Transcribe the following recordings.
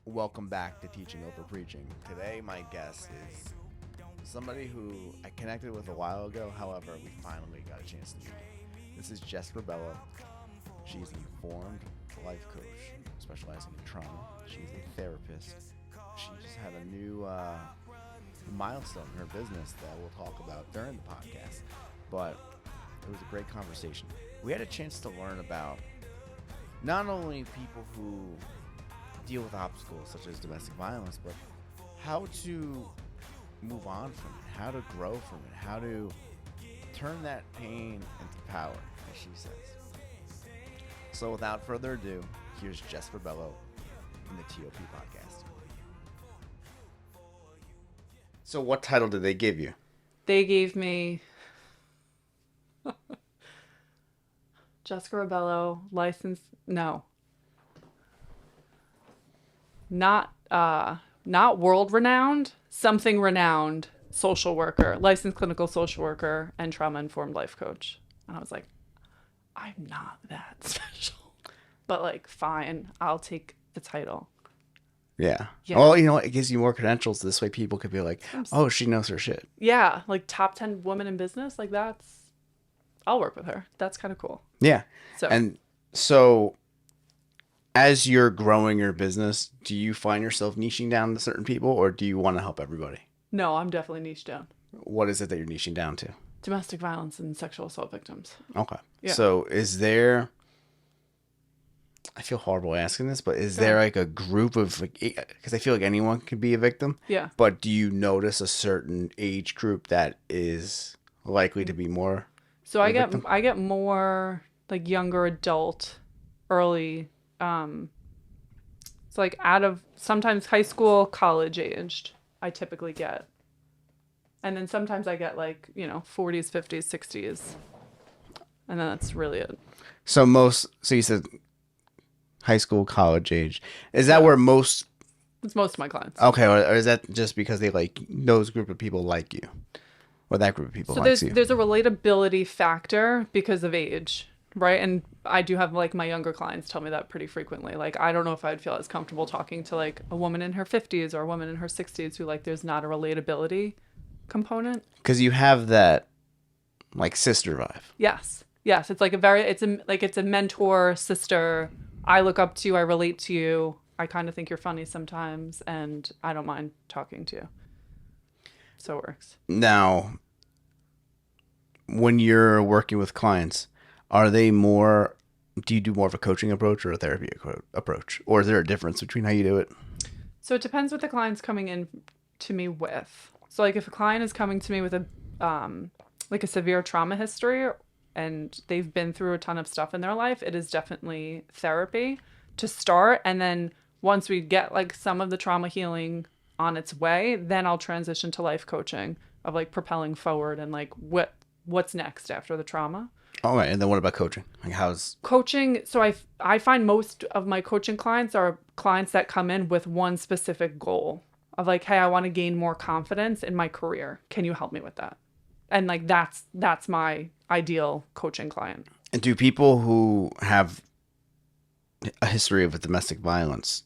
Welcome back to Teaching Over Preaching. Today, my guest is somebody who I connected with a while ago. However, we finally got a chance to meet. This is Jessica Rebelo. She's an informed life coach specializing in trauma. She's a therapist. She just had a new milestone in her business that we'll talk about during the podcast. But it was a great conversation. We had a chance to learn about not only people who deal with obstacles such as domestic violence, but how to move on from it, how to grow from it, how to turn that pain into power, as she says. So without further ado, here's Jessica Rebelo in the TOP podcast. So what title did they give you? They gave me Jessica Rebelo, not world renowned, something renowned social worker, licensed clinical social worker, and trauma informed life coach. And I was like, I'm not that special, but like, fine, I'll take the title. Yeah. Well, it gives you more credentials. This way people could be like, oh, she knows her shit. Yeah. Like top 10 women in business. Like I'll work with her. That's kind of cool. Yeah. So as you're growing your business, do you find yourself niching down to certain people, or do you want to help everybody? No, I'm definitely niche down. What is it that you're niching down to? Domestic violence and sexual assault victims. Okay. Yeah. So is there, I feel horrible asking this, but is there like a group of, because I feel like anyone could be a victim. Yeah. But do you notice a certain age group that is likely to be more? So I get more like younger adult, early, it's like out of sometimes high school, college aged, I typically get. And then sometimes I get like, 40s, 50s, 60s. And then that's really it. So you said high school, college age. Is that where most? It's most of my clients. Okay. Or is that just because they like those group of people like you? Or that group of people likes you? There's a relatability factor because of age. Right. And I do have like my younger clients tell me that pretty frequently. Like, I don't know if I'd feel as comfortable talking to like a woman in her 50s or a woman in her 60s who like there's not a relatability component. Because you have that like sister vibe. Yes. It's like it's a mentor, sister. I look up to you. I relate to you. I kind of think you're funny sometimes and I don't mind talking to you. So it works. Now, when you're working with clients, do you do more of a coaching approach or a therapy approach? Or is there a difference between how you do it? So it depends what the client's coming in to me with. So like if a client is coming to me with a severe trauma history and they've been through a ton of stuff in their life, it is definitely therapy to start. And then once we get like some of the trauma healing on its way, then I'll transition to life coaching of like propelling forward and like what's next after the trauma. All right. And then what about coaching? Like how's coaching? So I find most of my coaching clients are clients that come in with one specific goal of like, hey, I want to gain more confidence in my career. Can you help me with that? And like, that's my ideal coaching client. And do people who have a history of domestic violence,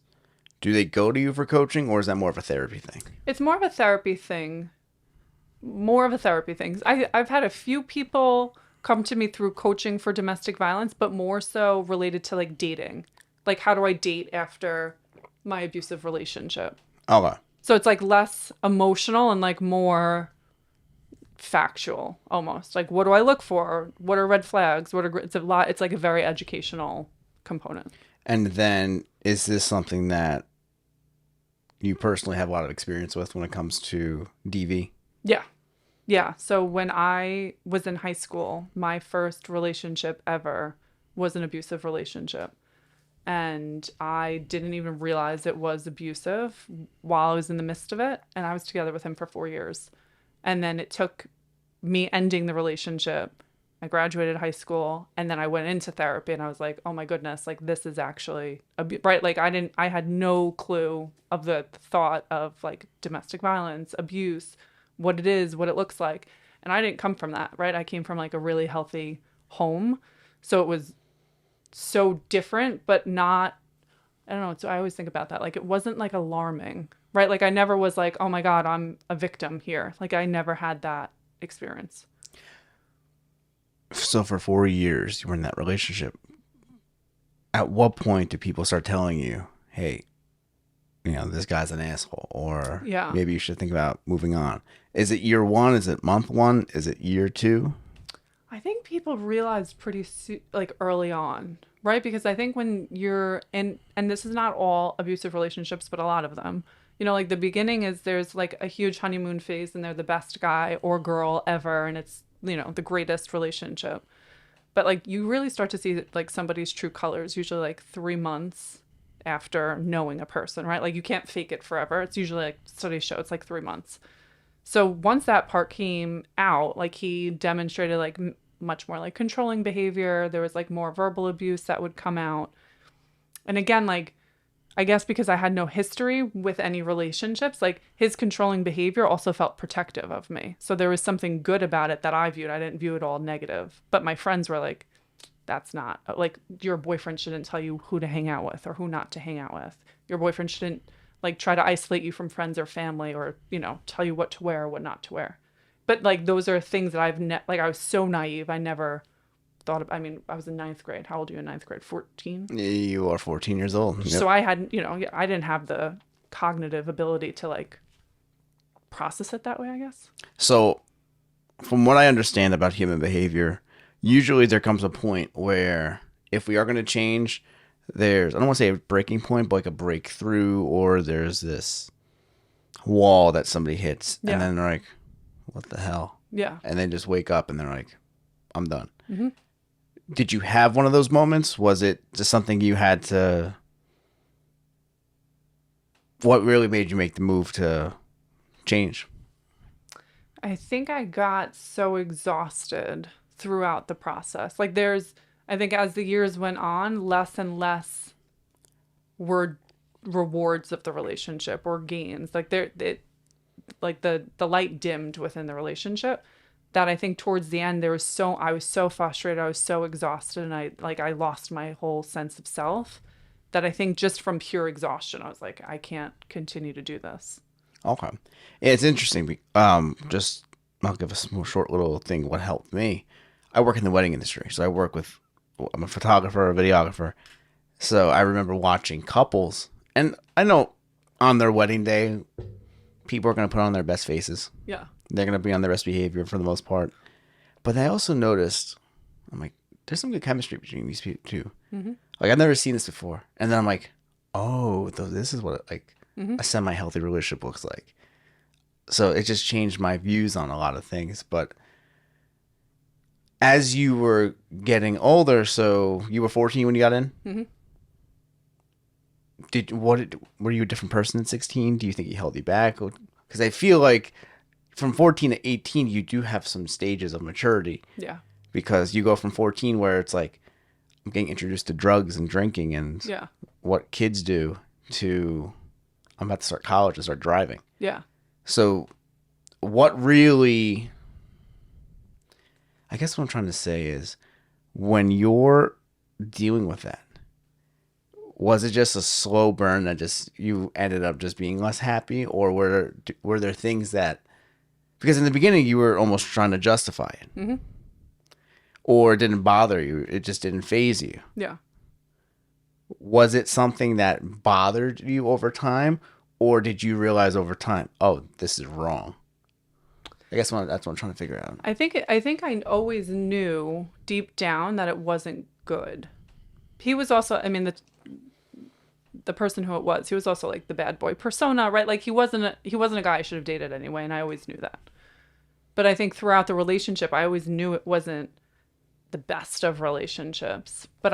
do they go to you for coaching, or is that more of a therapy thing? It's more of a therapy thing. I've had a few people come to me through coaching for domestic violence, but more so related to like dating. Like, how do I date after my abusive relationship? Okay. So it's like less emotional and like more factual almost. Like, what do I look for? What are red flags? It's like a very educational component. And then is this something that you personally have a lot of experience with when it comes to DV? Yeah. So when I was in high school, my first relationship ever was an abusive relationship. And I didn't even realize it was abusive while I was in the midst of it. And I was together with him for 4 years. And then it took me ending the relationship. I graduated high school and then I went into therapy and I was like, oh my goodness, like this is actually right. Like I had no clue of the thought of like domestic violence, abuse, what it is, what it looks like. And I didn't come from that, right? I came from like a really healthy home. So it was so different, but not I don't know. So I always think about that. Like, it wasn't like alarming, right? Like, I never was like, oh my God, I'm a victim here. Like, I never had that experience. So for 4 years, you were in that relationship. At what point do people start telling you, hey, this guy's an asshole, or Yeah. maybe you should think about moving on? Is it year one? Is it month one? Is it year two? I think people realized pretty like early on, right? Because I think when you're in, and this is not all abusive relationships, but a lot of them, like the beginning is there's like a huge honeymoon phase and they're the best guy or girl ever. And it's, the greatest relationship. But like you really start to see like somebody's true colors, usually like 3 months after knowing a person, right? Like you can't fake it forever. It's usually like studies show it's like 3 months. So once that part came out, like he demonstrated like much more like controlling behavior. There was like more verbal abuse that would come out. And again, like I guess because I had no history with any relationships, like his controlling behavior also felt protective of me. So there was something good about it that I viewed. I didn't view it all negative. But my friends were like, that's not like your boyfriend shouldn't tell you who to hang out with or who not to hang out with. Your boyfriend shouldn't like try to isolate you from friends or family or, tell you what to wear or what not to wear. But like those are things that like I was so naive. I never thought of, I mean, I was in ninth grade. How old are you in ninth grade? 14? You are 14 years old. Yep. So I had, I didn't have the cognitive ability to like process it that way, I guess. So from what I understand about human behavior, usually there comes a point where if we are going to change, I don't want to say a breaking point, but like a breakthrough, or there's this wall that somebody hits, Yeah. and then they're like, what the hell? Yeah. And then just wake up and they're like, I'm done. Mm-hmm. Did you have one of those moments? Was it just something you had to... What really made you make the move to change? I think I got so exhausted throughout the process. Like I think as the years went on, less and less were rewards of the relationship or gains. Like like the light dimmed within the relationship. That I think towards the end I was so frustrated, I was so exhausted, and I lost my whole sense of self. That I think just from pure exhaustion, I was like, I can't continue to do this. Okay. Yeah, it's interesting. Just I'll give a short little thing. What helped me? I work in the wedding industry, so I'm a photographer, a videographer. So I remember watching couples, and I know on their wedding day, people are going to put on their best faces. Yeah. They're going to be on their best behavior for the most part. But I also noticed, I'm like, there's some good chemistry between these people too. Mm-hmm. Like I've never seen this before, and then I'm like, oh, this is what a semi-healthy relationship looks like. So it just changed my views on a lot of things. But as you were getting older, so you were 14 when you got in? Mm-hmm. Were you a different person at 16? Do you think he held you back? Because I feel like from 14 to 18, you do have some stages of maturity. Yeah. Because you go from 14 where it's like, I'm getting introduced to drugs and drinking and what kids do, to I'm about to start college and start driving. Yeah. So what really, I guess what I'm trying to say is, when you're dealing with that, was it just a slow burn that just you ended up just being less happy, or were there things that, because in the beginning you were almost trying to justify it, mm-hmm. or it didn't bother you, it just didn't faze you? Yeah. Was it something that bothered you over time, or did you realize over time, oh, this is wrong? I guess that's what I'm trying to figure out. I think I always knew deep down that it wasn't good. He was also, I mean, the person who it was, he was also like the bad boy persona, right? Like he wasn't a guy I should have dated anyway, and I always knew that. But I think throughout the relationship, I always knew it wasn't the best of relationships. But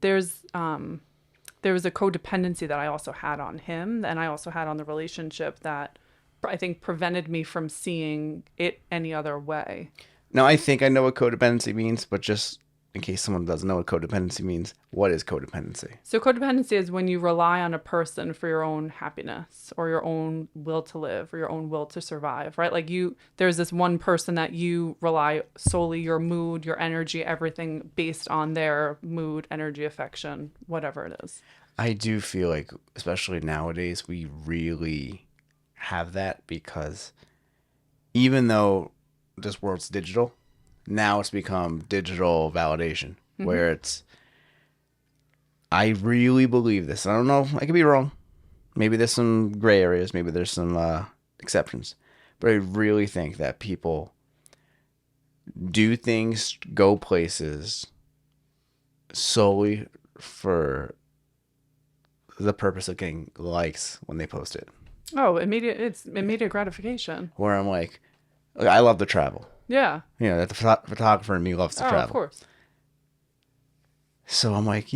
there was a codependency that I also had on him, and I also had on the relationship, that I think prevented me from seeing it any other way. Now, I think I know what codependency means, but just in case someone doesn't know what codependency means, what is codependency? So codependency is when you rely on a person for your own happiness or your own will to live or your own will to survive, right? Like there's this one person that you rely solely your mood, your energy, everything based on their mood, energy, affection, whatever it is. I do feel like, especially nowadays, we really have that because even though this world's digital, now it's become digital validation Mm-hmm. where I really believe this. I don't know. I could be wrong. Maybe there's some gray areas. Maybe there's some exceptions. But I really think that people do things, go places solely for the purpose of getting likes when they post it. Oh, it's immediate gratification. Where I'm like, I love to travel. Yeah. That the photographer in me loves to Oh, of travel. course. So I'm like,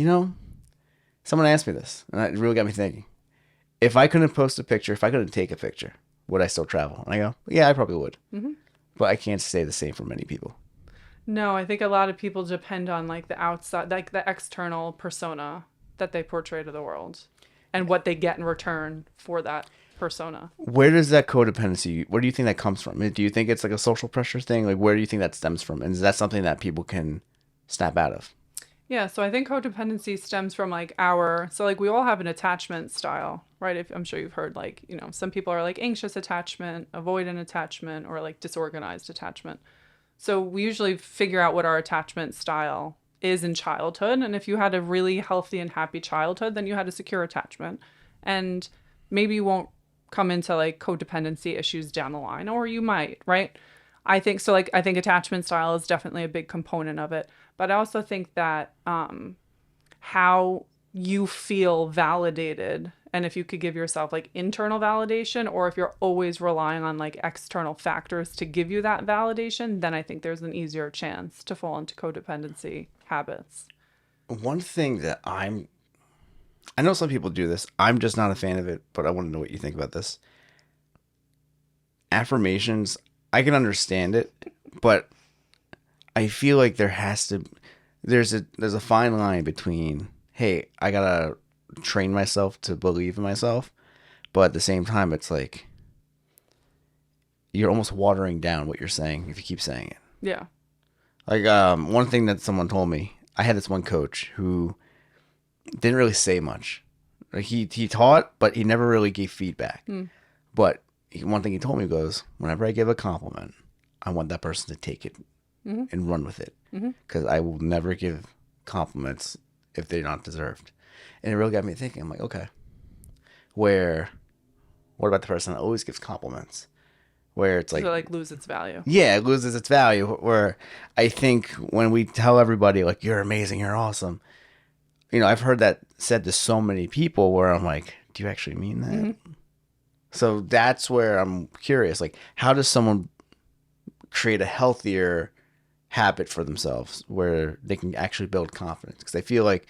someone asked me this, and it really got me thinking. If I couldn't post a picture, if I couldn't take a picture, would I still travel? And I go, yeah, I probably would. Mm-hmm. But I can't say the same for many people. No, I think a lot of people depend on like the outside, like the external persona that they portray to the world and what they get in return for that persona. Where does that codependency, where do you think that comes from? Do you think it's like a social pressure thing? Like, where do you think that stems from? And is that something that people can snap out of? Yeah, so I think codependency stems from like so like we all have an attachment style, right? I'm sure you've heard like, some people are like anxious attachment, avoidant attachment, or like disorganized attachment. So we usually figure out what our attachment style is in childhood. And if you had a really healthy and happy childhood, then you had a secure attachment. And maybe you won't come into like codependency issues down the line, or you might, right? I think so. Like, I think attachment style is definitely a big component of it. But I also think that how you feel validated, and if you could give yourself like internal validation, or if you're always relying on like external factors to give you that validation, then I think there's an easier chance to fall into codependency habits. One thing that I know some people do this. I'm just not a fan of it, but I want to know what you think about this. Affirmations, I can understand it, but I feel like there's a fine line between, hey, I gotta train myself to believe in myself, but at the same time, it's like you're almost watering down what you're saying if you keep saying it. Yeah. Like one thing that someone told me, I had this one coach who didn't really say much. Like he taught, but he never really gave feedback. But one thing he told me was, whenever I give a compliment, I want that person to take it and run with it, because I will never give compliments if they're not deserved. And it really got me thinking. I'm like, okay, what about the person that always gives compliments? Where it's like, So like lose its value. yeah, it loses its value. Where I think when we tell everybody like, you're amazing, you're awesome, I've heard that said to so many people where I'm like, do you actually mean that? So that's where I'm curious. Like, how does someone create a healthier habit for themselves where they can actually build confidence? Because I feel like,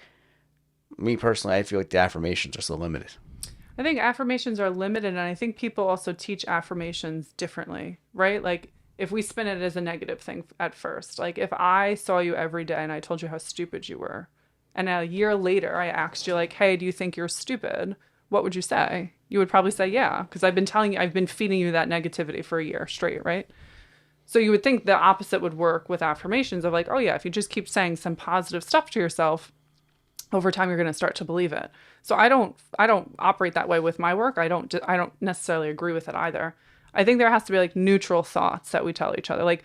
me personally, I feel like the affirmations are so limited. I think affirmations are limited, and I think people also teach affirmations differently, right? Like, if we spin it as a negative thing at first, like if I saw you every day and I told you how stupid you were, and a year later I asked you like, hey, do you think you're stupid? What would you say? You would probably say, yeah, because I've been feeding you that negativity for a year straight, right? So you would think the opposite would work with affirmations of like, oh yeah, if you just keep saying some positive stuff to yourself, over time you're going to start to believe it. So I don't operate that way with my work. I don't necessarily agree with it either. I think there has to be like neutral thoughts that we tell each other, like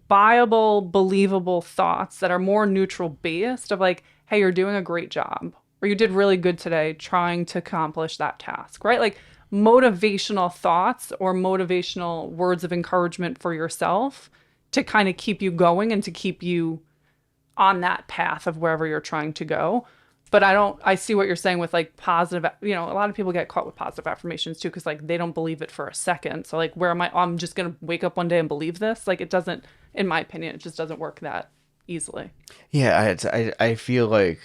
viable, believable thoughts that are more neutral based of like, hey, you're doing a great job, or you did really good today trying to accomplish that task, right? Like motivational thoughts or motivational words of encouragement for yourself to kind of keep you going and to keep you on that path of wherever you're trying to go. But I see what you're saying with like positive, a lot of people get caught with positive affirmations too, because like they don't believe it for a second. So like, where am I? I'm just going to wake up one day and believe this. Like it doesn't, in my opinion, it just doesn't work that easily. Yeah, I feel like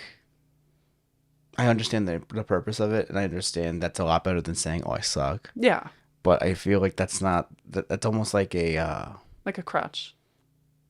I understand the purpose of it, and I understand that's a lot better than saying, oh, I suck. Yeah. But I feel like that's almost like like a crutch.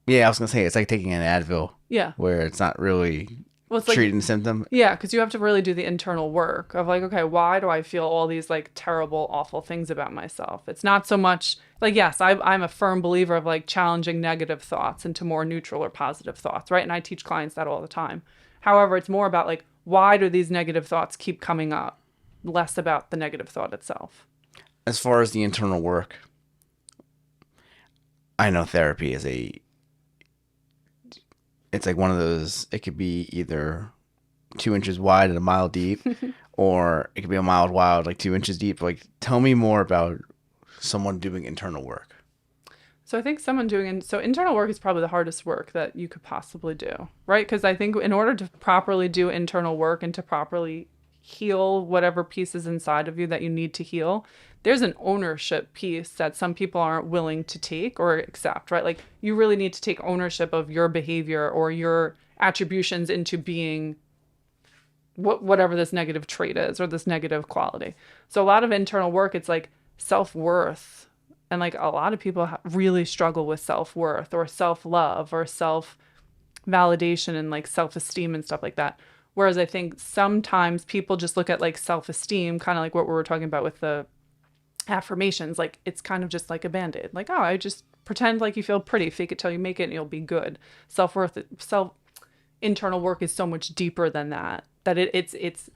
Yeah, I was going to say, it's like taking an Advil. Yeah. Where it's not really it's treating the symptom. Yeah, because you have to really do the internal work of like, okay, why do I feel all these like terrible, awful things about myself? It's not so much like, yes, I'm a firm believer of like challenging negative thoughts into more neutral or positive thoughts, right? And I teach clients that all the time. However, it's more about like, why do these negative thoughts keep coming up? Less about the negative thought itself. As far as the internal work, I know therapy is it's like one of those, it could be either 2 inches wide and a mile deep, or it could be a mile wide, like 2 inches deep. Like, tell me more about someone doing internal work. So I think internal work is probably the hardest work that you could possibly do, right? Because I think in order to properly do internal work and to properly heal whatever pieces inside of you that you need to heal, there's an ownership piece that some people aren't willing to take or accept, right? Like, you really need to take ownership of your behavior or your attributions into being whatever this negative trait is or this negative quality. So a lot of internal work, it's like self-worth. And like a lot of people really struggle with self-worth or self-love or self-validation and like self-esteem and stuff like that. Whereas I think sometimes people just look at like self-esteem, kind of like what we were talking about with the affirmations. Like, it's kind of just like a Band-Aid. Like, oh, I just pretend like you feel pretty, fake it till you make it, and you'll be good. Self-worth, internal work is so much deeper than that. That it's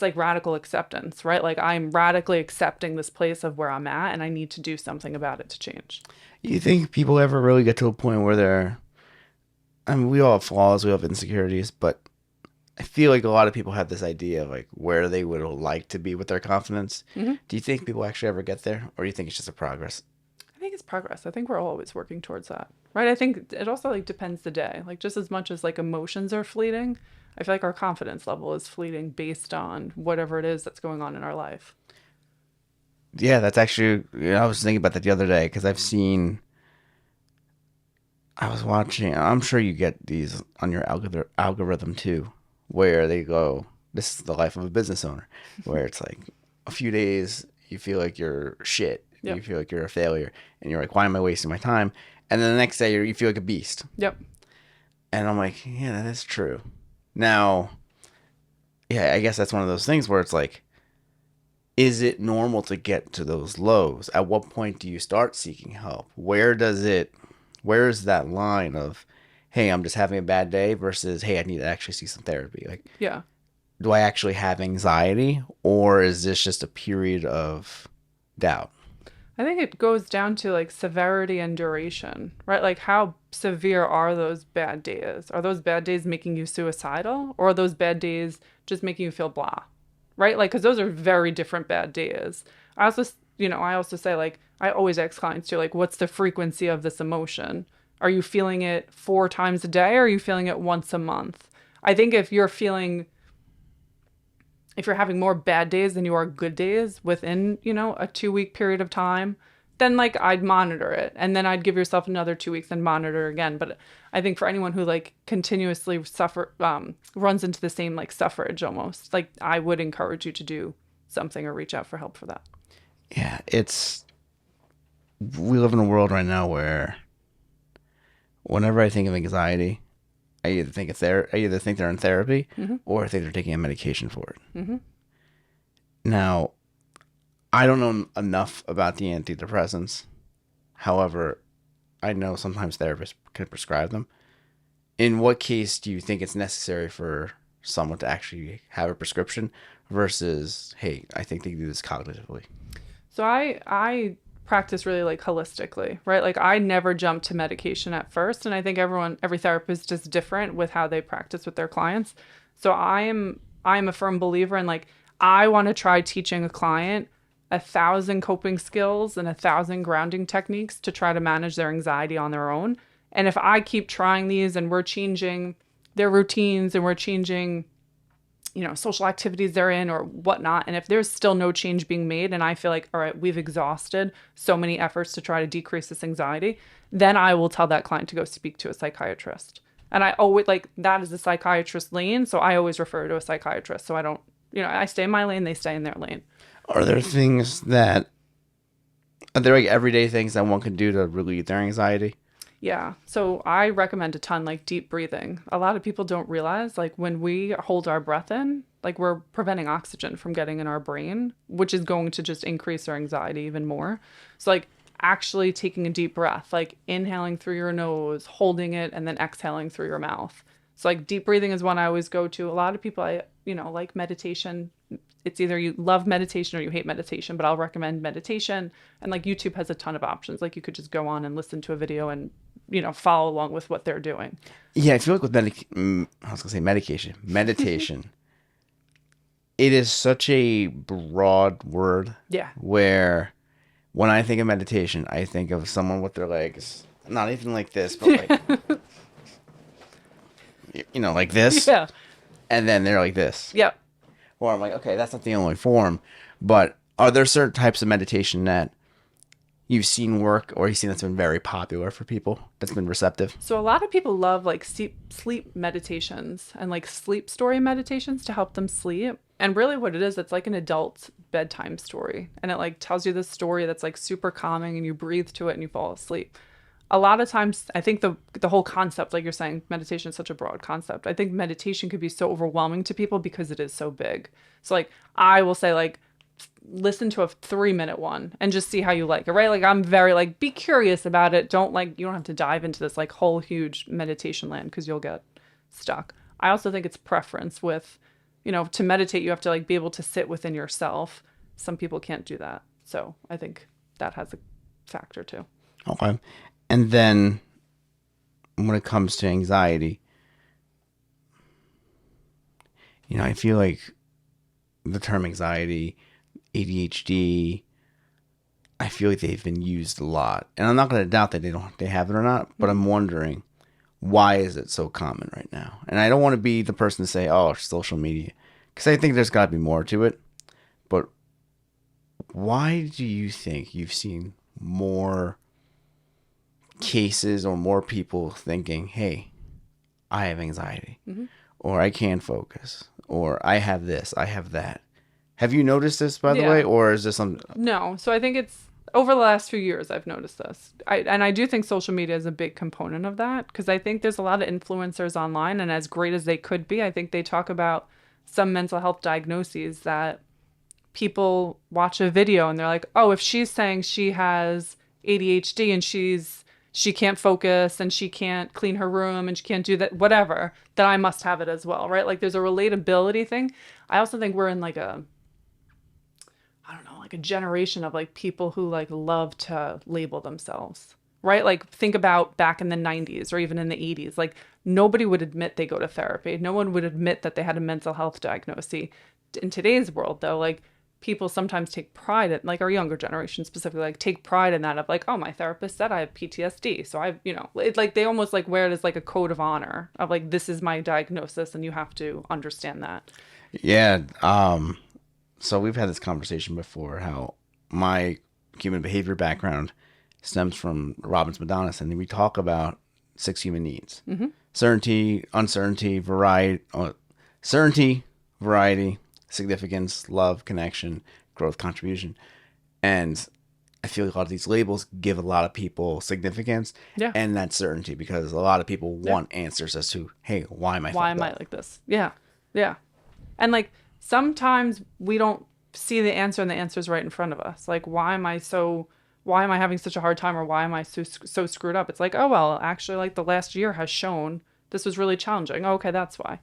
like radical acceptance, right? Like, I'm radically accepting this place of where I'm at, and I need to do something about it to change. You think people ever really get to a point where I mean, we all have flaws, we have insecurities, but I feel like a lot of people have this idea of like where they would like to be with their confidence. Mm-hmm. Do you think people actually ever get there, or do you think it's just a progress? I think it's progress. I think we're always working towards that, right? I think it also like depends the day. Like, just as much as like emotions are fleeting, I feel like our confidence level is fleeting based on whatever it is that's going on in our life. Yeah, that's actually, I was thinking about that the other day because I was watching, I'm sure you get these on your algorithm too, where they go, this is the life of a business owner, where it's like a few days you feel like you're shit. Yep. You feel like you're a failure and you're like, why am I wasting my time? And then the next day you feel like a beast. Yep. And I'm like, yeah, that is true. Now, yeah, I guess that's one of those things where it's like, is it normal to get to those lows? At what point do you start seeking help? Where is that line of, hey, I'm just having a bad day versus, hey, I need to actually see some therapy? Like, yeah, do I actually have anxiety, or is this just a period of doubt? I think it goes down to like severity and duration, right? Like, how severe are those bad days? Are those bad days making you suicidal, or are those bad days just making you feel blah, right? Like, because those are very different bad days. I also say, like, I always ask clients too, like, what's the frequency of this emotion? Are you feeling it 4 times a day, or are you feeling it once a month? I think if you're having more bad days than you are good days within, a 2-week period of time, then like I'd monitor it. And then I'd give yourself another 2 weeks and monitor again. But I think for anyone who like continuously runs into the same like suffrage almost, like I would encourage you to do something or reach out for help for that. Yeah, we live in a world right now where whenever I think of anxiety, I either think they're in therapy, mm-hmm. or I think they're taking a medication for it. Mm-hmm. Now, I don't know enough about the antidepressants. However, I know sometimes therapists can prescribe them. In what case do you think it's necessary for someone to actually have a prescription versus, hey, I think they do this cognitively? So I practice really like holistically, right? Like, I never jump to medication at first. And I think every therapist is different with how they practice with their clients. So I'm a firm believer in like, I want to try teaching a client 1,000 coping skills and 1,000 grounding techniques to try to manage their anxiety on their own. And if I keep trying these and we're changing their routines and we're changing, social activities they're in or whatnot, and if there's still no change being made and I feel like, all right, we've exhausted so many efforts to try to decrease this anxiety, then I will tell that client to go speak to a psychiatrist. And I always like, that is the psychiatrist lane. So I always refer to a psychiatrist. So I don't, I stay in my lane, they stay in their lane. Are there like everyday things that one can do to relieve their anxiety? Yeah. So I recommend a ton, like deep breathing. A lot of people don't realize, like, when we hold our breath in, like, we're preventing oxygen from getting in our brain, which is going to just increase our anxiety even more. So like actually taking a deep breath, like inhaling through your nose, holding it, and then exhaling through your mouth. So like deep breathing is one I always go to. A lot of people, like meditation. It's either you love meditation or you hate meditation, but I'll recommend meditation. And like YouTube has a ton of options. Like you could just go on and listen to a video and, follow along with what they're doing. Yeah, I feel like with meditation, it is such a broad word. Yeah. Where when I think of meditation, I think of someone with their legs, not even like this, but like, like this. Yeah. And then they're like this. Yep. Or I'm like, okay, that's not the only form. But are there certain types of meditation that you've seen work or you've seen that's been very popular for people, that's been receptive? So a lot of people love like sleep meditations and like sleep story meditations to help them sleep. And really what it is, it's like an adult bedtime story. And it like tells you this story that's like super calming and you breathe to it and you fall asleep. A lot of times, I think the whole concept, like you're saying, meditation is such a broad concept. I think meditation could be so overwhelming to people because it is so big. So like I will say like, listen to a 3-minute one and just see how you like it, right? Like I'm very like, be curious about it. You don't have to dive into this like whole huge meditation land because you'll get stuck. I also think it's preference with, to meditate, you have to like be able to sit within yourself. Some people can't do that. So I think that has a factor too. Okay. And then when it comes to anxiety, I feel like the term anxiety, ADHD, I feel like they've been used a lot. And I'm not going to doubt that they have it or not, but I'm wondering, why is it so common right now? And I don't want to be the person to say, oh, social media, because I think there's got to be more to it. But why do you think you've seen more cases or more people thinking, hey, I have anxiety, or I can't focus, or I have this, I have that? Have you noticed this, by the way, or is this something? No. So I think it's over the last few years I've noticed this. I do think social media is a big component of that because I think there's a lot of influencers online, and as great as they could be, I think they talk about some mental health diagnoses that people watch a video and they're like, oh, if she's saying she has ADHD and she can't focus and she can't clean her room and she can't do that, whatever, then I must have it as well, right? Like there's a relatability thing. I also think we're in like a generation of like people who like love to label themselves, right? Like think about back in the 90s or even in the 80s, like nobody would admit they go to therapy. No one would admit that they had a mental health diagnosis. In today's world though, like people sometimes take pride in, like our younger generation specifically, like take pride in that of like, oh, my therapist said I have PTSD. So I've, it's like they almost like wear it as like a code of honor of like, this is my diagnosis and you have to understand that. Yeah. So we've had this conversation before, how my human behavior background stems from Robbins Madonnas, and we talk about 6 human needs: certainty, uncertainty, variety, significance, love, connection, growth, contribution. And I feel like a lot of these labels give a lot of people significance and that certainty, because a lot of people want answers as to, hey, why am I like this? Yeah. Yeah. And like sometimes we don't see the answer and the answer's right in front of us. Like, why am I having such a hard time, or why am I so screwed up? It's like, oh, well, actually like the last year has shown this was really challenging. Oh, okay, that's why.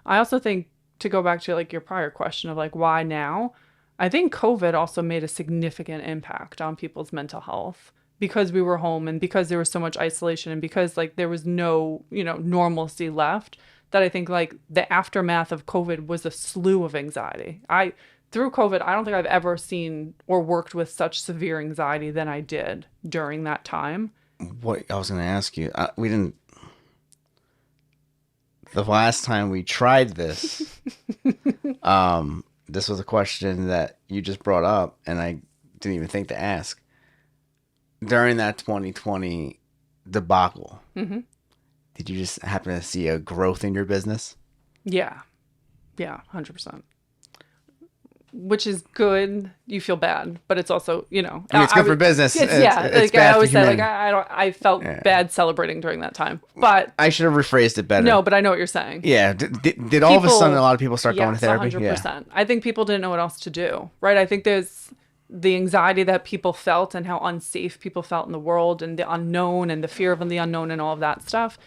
I also think, to go back to like your prior question of like, why now? I think COVID also made a significant impact on people's mental health because we were home and because there was so much isolation and because like there was no, normalcy left, that I think like the aftermath of COVID was a slew of anxiety. Through COVID, I don't think I've ever seen or worked with such severe anxiety than I did during that time. What I was going to ask you, the last time we tried this, this was a question that you just brought up, and I didn't even think to ask. During that 2020 debacle, did you just happen to see a growth in your business? Yeah. Yeah, 100%. Which is good. You feel bad, but it's also, it's good for business. It's like bad I always for say, like I felt bad celebrating during that time, but I should have rephrased it better. No, but I know what you're saying. Yeah. Did all of a sudden a lot of people start going to therapy? 100%. Yeah. I think people didn't know what else to do, right? I think there's the anxiety that people felt and how unsafe people felt in the world and the unknown and the fear of the unknown and all of that stuff.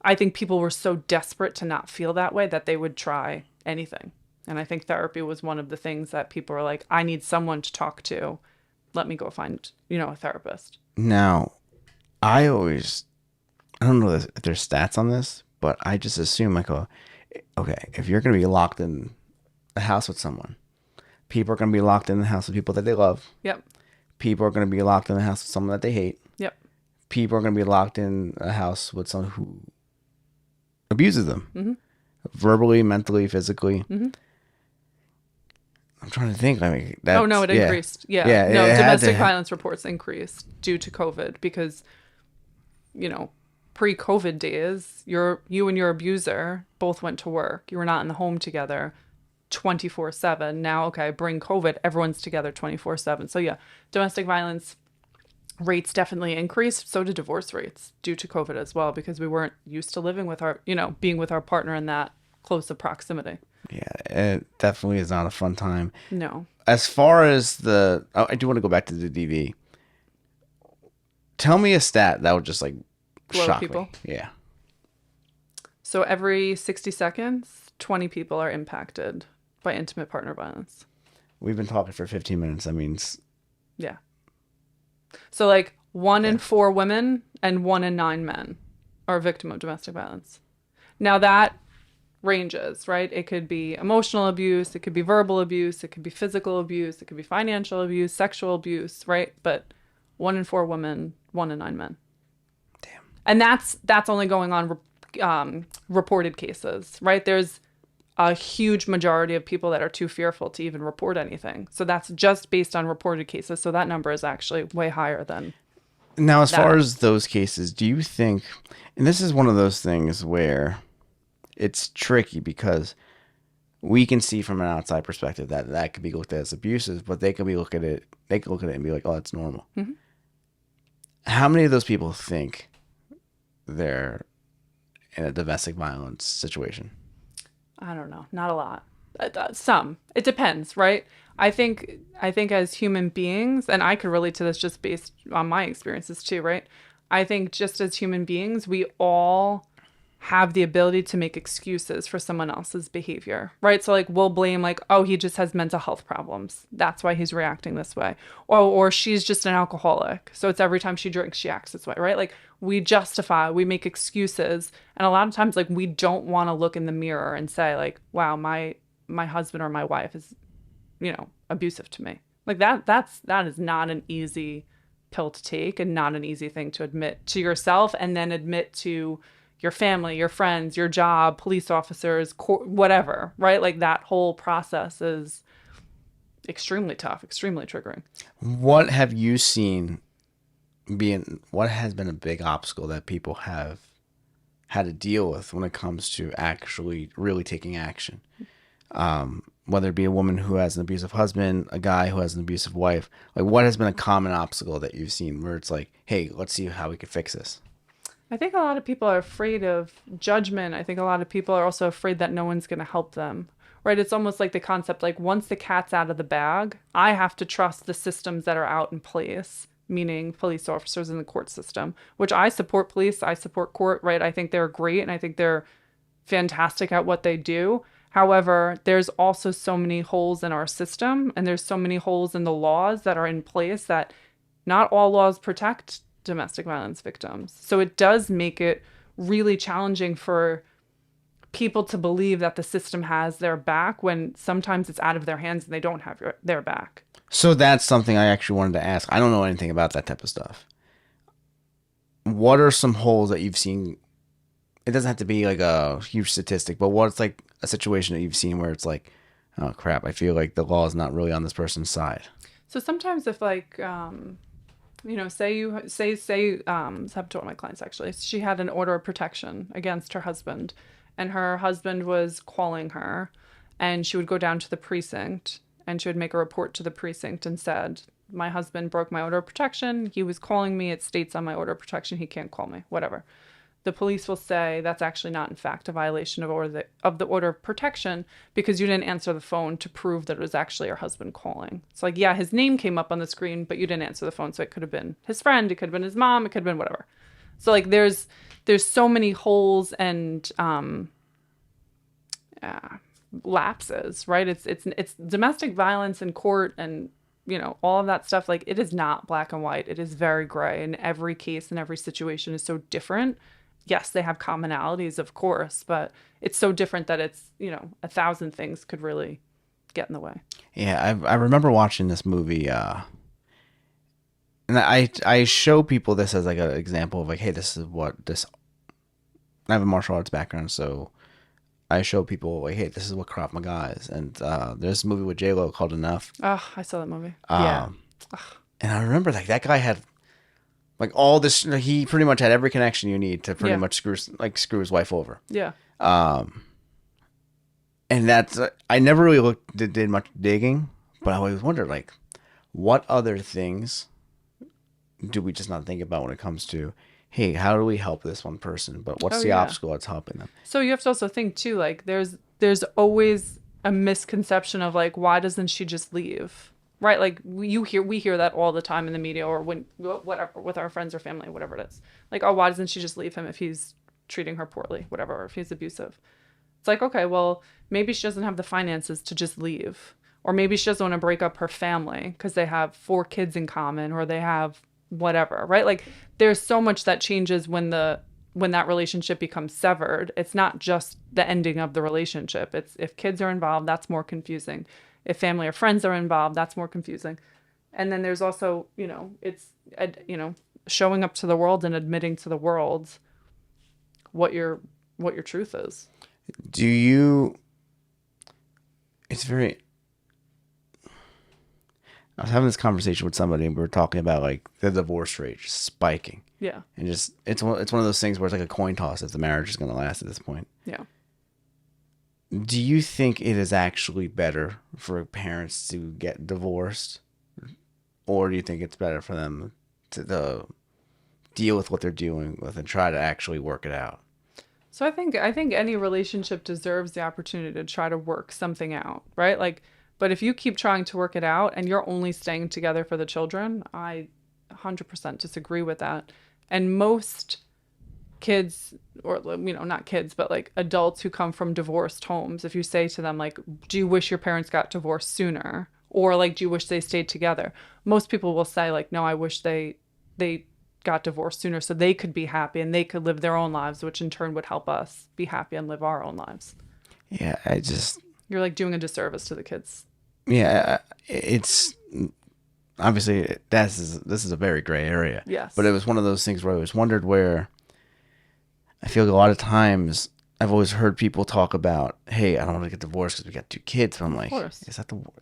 I think people were so desperate to not feel that way that they would try anything. And I think therapy was one of the things that people were like, I need someone to talk to. Let me go find, a therapist. Now, I don't know if there's stats on this, but I just assume like, okay, if you're going to be locked in the house with someone, people are going to be locked in the house with people that they love. Yep. People are going to be locked in the house with someone that they hate. Yep. People are going to be locked in a house with someone who abuses them. Mm-hmm. Verbally, mentally, physically. Mm-hmm. I'm trying to think. It increased. Yeah. No, domestic violence reports increased due to COVID because, pre-COVID days, you and your abuser both went to work. You were not in the home together 24/7. Now, okay, bring COVID, everyone's together 24/7. So yeah, domestic violence rates definitely increased. So did divorce rates due to COVID as well, because we weren't used to living with being with our partner in that close of proximity. Yeah, it definitely is not a fun time. No. As far as I do want to go back to the DV. Tell me a stat that would just like blow shock people. Me. Yeah. So every 60 seconds, 20 people are impacted by intimate partner violence. We've been talking for 15 minutes. That means. Yeah. So like 1 in 4 women and 1 in 9 men are a victim of domestic violence. Now that ranges, right? It could be emotional abuse, it could be verbal abuse, it could be physical abuse, it could be financial abuse, sexual abuse, right? But 1 in 4 women, 1 in 9 men. Damn. And that's only going on reported cases, right? There's a huge majority of people that are too fearful to even report anything. So that's just based on reported cases. So that number is actually way higher than now. As far as those cases, do you think, and this is one of those things where it's tricky because we can see from an outside perspective that could be looked at as abusive, but they could look at it and be like, oh, it's normal. Mm-hmm. How many of those people think they're in a domestic violence situation? I don't know. Not a lot. Some. It depends, right? I think as human beings, and I could relate to this just based on my experiences too, right? I think just as human beings, we all have the ability to make excuses for someone else's behavior, right? So like we'll blame like, oh, he just has mental health problems. That's why he's reacting this way. Or she's just an alcoholic. So it's every time she drinks, she acts this way, right? Like we justify, we make excuses. And a lot of times like we don't want to look in the mirror and say like, wow, my husband or my wife is, abusive to me. Like that is not an easy pill to take and not an easy thing to admit to yourself and then admit to your family, your friends, your job, police officers, whatever, right? Like that whole process is extremely tough, extremely triggering. What have you seen what has been a big obstacle that people have had to deal with when it comes to actually really taking action? Whether it be a woman who has an abusive husband, a guy who has an abusive wife, like what has been a common obstacle that you've seen where it's like, hey, let's see how we can fix this? I think a lot of people are afraid of judgment. I think a lot of people are also afraid that no one's going to help them, right? It's almost like the concept, like once the cat's out of the bag, I have to trust the systems that are out in place, meaning police officers in the court system, which I support police, I support court, right? I think they're great and I think they're fantastic at what they do. However, there's also so many holes in our system and there's so many holes in the laws that are in place that not all laws protect domestic violence victims. So it does make it really challenging for people to believe that the system has their back when sometimes it's out of their hands and they don't have their back. So that's something I actually wanted to ask. I don't know anything about that type of stuff. What are some holes that you've seen? It doesn't have to be like a huge statistic, but what's like a situation that you've seen where it's like, oh crap, I feel like the law is not really on this person's side. So sometimes if like, say this happened to one of my clients actually. She had an order of protection against her husband and her husband was calling her and she would go down to the precinct and she would make a report to the precinct and said, my husband broke my order of protection. He was calling me. It states on my order of protection. He can't call me, whatever. The police will say that's actually not, in fact, a violation of the order of protection because you didn't answer the phone to prove that it was actually your husband calling. It's like, yeah, his name came up on the screen, but you didn't answer the phone. So it could have been his friend. It could have been his mom. It could have been whatever. So like there's so many holes and lapses, right? It's domestic violence in court and all of that stuff. Like it is not black and white. It is very gray, and every case and every situation is so different. Yes, they have commonalities, of course, but it's so different that it's 1,000 things could really get in the way. Yeah, I remember watching this movie, and I show people this as like an example of like, hey, this is what this. I have a martial arts background, so I show people like, hey, this is what Krav Maga is. And there's a movie with J-Lo called Enough. Oh, I saw that movie. Yeah. And I remember like that guy had like all this. He pretty much had every connection you need to pretty much screw his wife over. Yeah. And that's I never really did much digging, but I always wondered like, what other things do we just not think about when it comes to, hey, how do we help this one person? But what's the obstacle that's helping them? So you have to also think too, like there's always a misconception of like, why doesn't she just leave? Right? Like we hear that all the time in the media or when whatever with our friends or family, whatever it is. Like, oh, why doesn't she just leave him if he's treating her poorly, whatever, or if he's abusive? It's like, okay, well, maybe she doesn't have the finances to just leave. Or maybe she doesn't want to break up her family because they have 4 kids in common or they have whatever, right? Like there's so much that changes when that relationship becomes severed. It's not just the ending of the relationship. It's if kids are involved, that's more confusing. If family or friends are involved, that's more confusing. And then there's also, it's showing up to the world and admitting to the world what your truth is. I was having this conversation with somebody, and we were talking about like the divorce rate just spiking. Yeah. And just it's one of those things where it's like a coin toss if the marriage is going to last at this point. Yeah. Do you think it is actually better for parents to get divorced, or do you think it's better for them to deal with what they're dealing with and try to actually work it out? So I think any relationship deserves the opportunity to try to work something out, right? Like, but if you keep trying to work it out and you're only staying together for the children, I 100% disagree with that. And most kids, or not kids, but like adults who come from divorced homes, if you say to them like, do you wish your parents got divorced sooner? Or like, do you wish they stayed together? Most people will say like, no, I wish they got divorced sooner so they could be happy and they could live their own lives, which in turn would help us be happy and live our own lives. Yeah, you're like doing a disservice to the kids. Yeah, it's obviously this is a very gray area. Yes. But it was one of those things where I always wondered where I feel like a lot of times I've always heard people talk about, hey, I don't want to get divorced because we got 2 kids. But I'm like,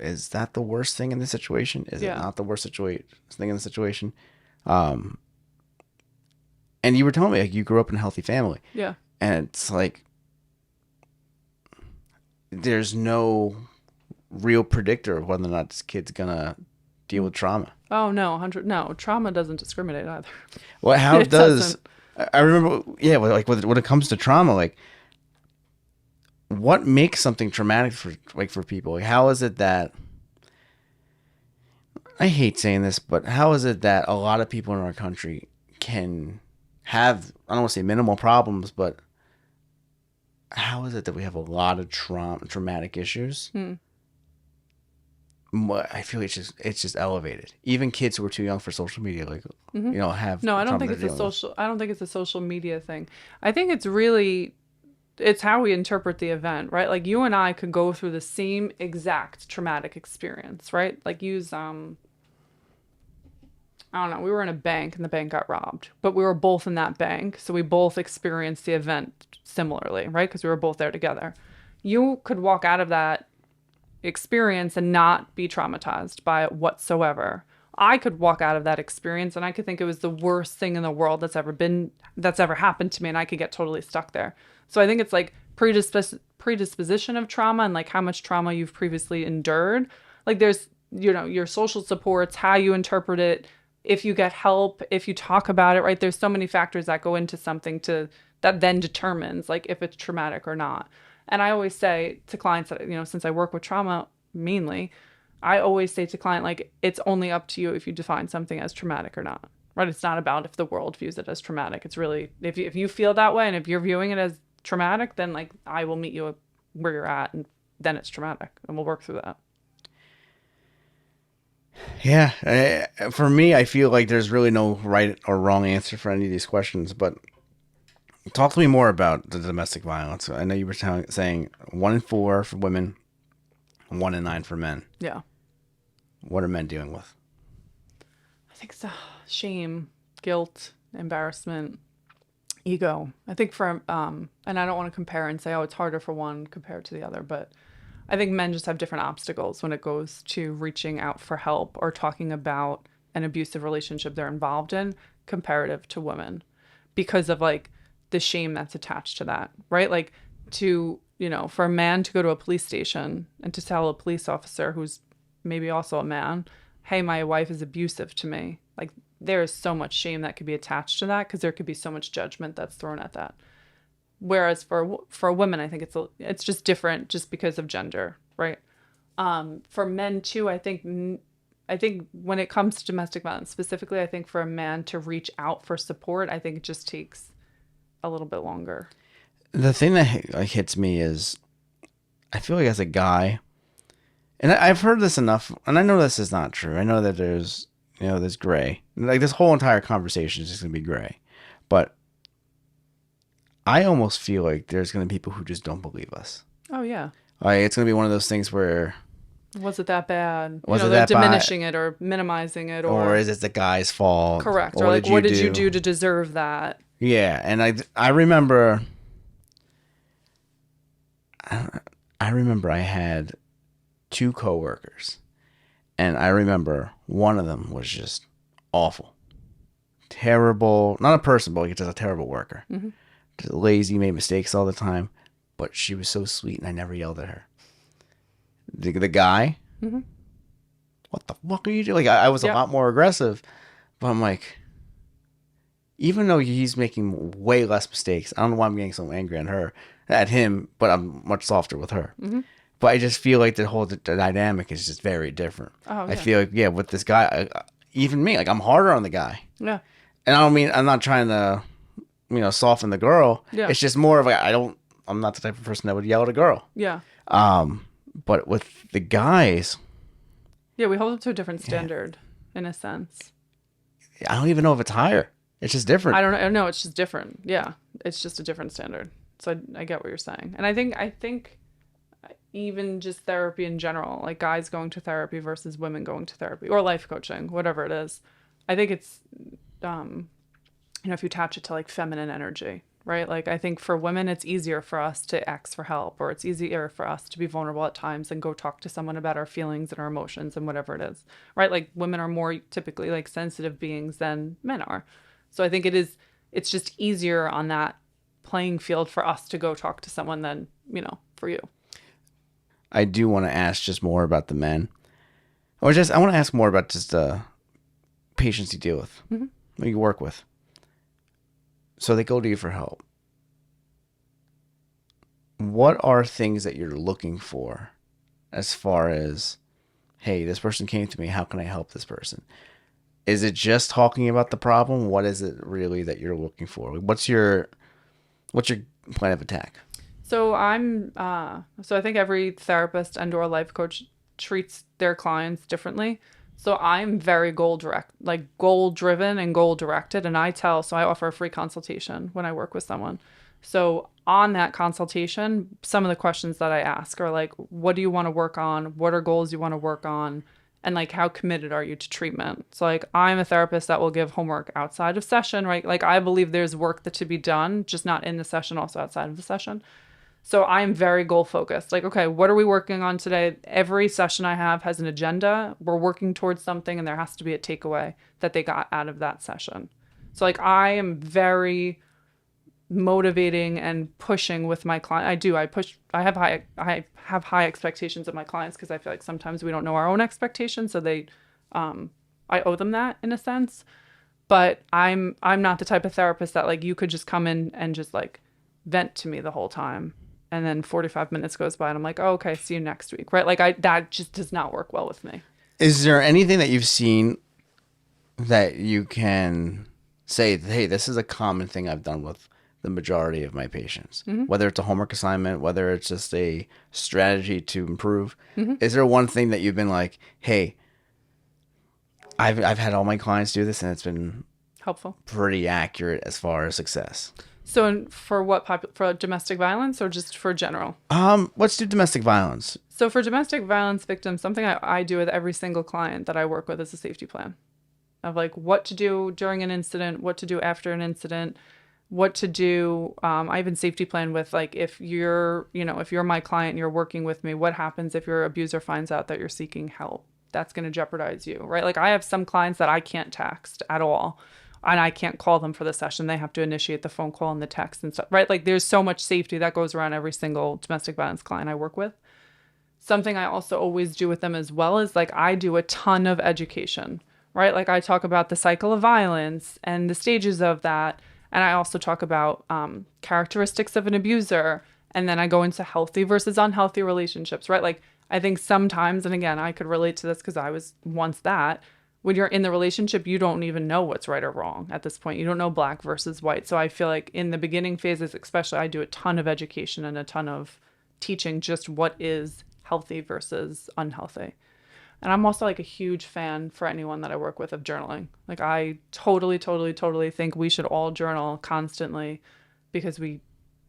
is that the worst thing in the situation? Is it not the worst thing in the situation? And you were telling me like you grew up in a healthy family. Yeah. And it's like there's no real predictor of whether or not this kid's gonna deal with trauma. Oh no, no, trauma doesn't discriminate either. Well, how it does? I remember, yeah, like when it comes to trauma, like what makes something traumatic for people? Like, how is it that? I hate saying this, but how is it that a lot of people in our country can have, I don't want to say minimal problems, but how is it that we have a lot of traumatic issues? I feel it's just elevated. Even kids who are too young for social media, like have. No, I don't think it's a social media thing. I think it's how we interpret the event, right? Like you and I could go through the same exact traumatic experience, right? Like I don't know, we were in a bank and the bank got robbed, but we were both in that bank. So we both experienced the event similarly, right? Because we were both there together. You could walk out of that experience and not be traumatized by it whatsoever. I could walk out of that experience and I could think it was the worst thing in the world that's ever happened to me, and I could get totally stuck there. So I think it's like predisposition of trauma and like how much trauma you've previously endured. Like there's, your social supports, how you interpret it, if you get help, if you talk about it, right? There's so many factors that go into something that then determines like if it's traumatic or not. And I always say to clients that, since I work with trauma mainly, I always say to client, like, it's only up to you if you define something as traumatic or not. right? It's not about if the world views it as traumatic. It's really, if you feel that way and if you're viewing it as traumatic, then like I will meet you where you're at, and then it's traumatic and we'll work through that. Yeah. For me, I feel like there's really no right or wrong answer for any of these questions, but talk to me more about the domestic violence. I know you were saying 1 in 4 for women, 1 in 9 for men. Yeah. What are men dealing with? I think it's shame, guilt, embarrassment, ego. I think for, and I don't want to compare and say, oh, it's harder for one compared to the other, but I think men just have different obstacles when it goes to reaching out for help or talking about an abusive relationship they're involved in comparative to women because of like the shame that's attached to that, right? Like to, for a man to go to a police station and to tell a police officer who's maybe also a man, hey, my wife is abusive to me. Like there is so much shame that could be attached to that because there could be so much judgment that's thrown at that. Whereas for women, I think it's just different just because of gender, right? For men too, I think when it comes to domestic violence specifically, I think for a man to reach out for support, I think it just takes a little bit longer. The thing that hits me is I feel like as a guy, and I've heard this enough, and I know this is not true. I know that there's gray. Like this whole entire conversation is just going to be gray. But I almost feel like there's going to be people who just don't believe us. Oh, yeah. Like it's going to be one of those things where... Was it that bad? They're diminishing it or minimizing it. Or is it the guy's fault? Correct. Or like, what did you do to deserve that? Yeah. And I remember... I remember I had 2 coworkers, and I remember one of them was just awful, terrible. Not a person, but like just a terrible worker. Mm-hmm. Just lazy, made mistakes all the time, but she was so sweet, and I never yelled at her. The guy, mm-hmm. What the fuck are you doing? Like I was a lot more aggressive, but I'm like, even though he's making way less mistakes, I don't know why I'm getting so angry at him, but I'm much softer with her. Mm-hmm. But I just feel like the dynamic is just very different. Oh, yeah. I feel like, with this guy, even me, like I'm harder on the guy. Yeah. And I don't mean, I'm not trying to, soften the girl. Yeah. It's just more of like, I'm not the type of person that would yell at a girl. Yeah. But with the guys. Yeah, we hold them to a different standard in a sense. I don't even know if it's higher. It's just different. I don't know. No, it's just different. Yeah. It's just a different standard. So I get what you're saying. And I think even just therapy in general, like guys going to therapy versus women going to therapy or life coaching, whatever it is, I think it's, if you attach it to like feminine energy, right? Like I think for women, it's easier for us to ask for help, or it's easier for us to be vulnerable at times and go talk to someone about our feelings and our emotions and whatever it is, right? Like women are more typically like sensitive beings than men are. So I think it's just easier on that playing field for us to go talk to someone than, for you. I do want to ask just more about the men. I want to ask more about just the patients you deal with, mm-hmm. What you work with. So they go to you for help. What are things that you're looking for as far as, hey, this person came to me, how can I help this person? Is it just talking about the problem? What is it really that you're looking for? What's your plan of attack? So I think every therapist and or life coach treats their clients differently. So I'm very goal driven and goal directed. And I offer a free consultation when I work with someone. So on that consultation, some of the questions that I ask are like, what do you want to work on? What are goals you want to work on? And like, how committed are you to treatment? So like, I'm a therapist that will give homework outside of session, right? Like I believe there's work that to be done, just not in the session, also outside of the session. So I'm very goal focused. Like, okay, what are we working on today? Every session I have has an agenda. We're working towards something, and there has to be a takeaway that they got out of that session. So like, I am very motivating and pushing with my client. I have high expectations of my clients because I feel like sometimes we don't know our own expectations. So I owe them that in a sense, but I'm not the type of therapist that like, you could just come in and just like vent to me the whole time. And then 45 minutes goes by and I'm like, oh, okay, see you next week. Right. Like that just does not work well with me. Is there anything that you've seen that you can say, hey, this is a common thing I've done with the majority of my patients, whether it's a homework assignment, whether it's just a strategy to improve. Is there one thing that you've been like, hey, I've had all my clients do this and it's been Helpful. pretty accurate as far as success? So for what for domestic violence or just for general? Let's do domestic violence. So for domestic violence victims, something I do with every single client that I work with is a safety plan of like what to do during an incident, what to do after an incident, what to do. I even safety plan with like if you're my client and you're working with me, what happens if your abuser finds out that you're seeking help? That's going to jeopardize you, right? Like I have some clients that I can't text at all. And I can't call them for the session. They have to initiate the phone call and the text and stuff, right? Like there's so much safety that goes around every single domestic violence client I work with. Something I also always do with them as well is like I do a ton of education, right? Like I talk about the cycle of violence and the stages of that. And I also talk about characteristics of an abuser. And then I go into healthy versus unhealthy relationships, right? Like I think sometimes, and again, I could relate to this because I was once that, when you're in the relationship, you don't even know what's right or wrong at this point. You don't know black versus white. So I feel like in the beginning phases, especially, I do a ton of education and a ton of teaching just what is healthy versus unhealthy. And I'm also like a huge fan for anyone that I work with of journaling. Like I totally, totally, totally think we should all journal constantly because we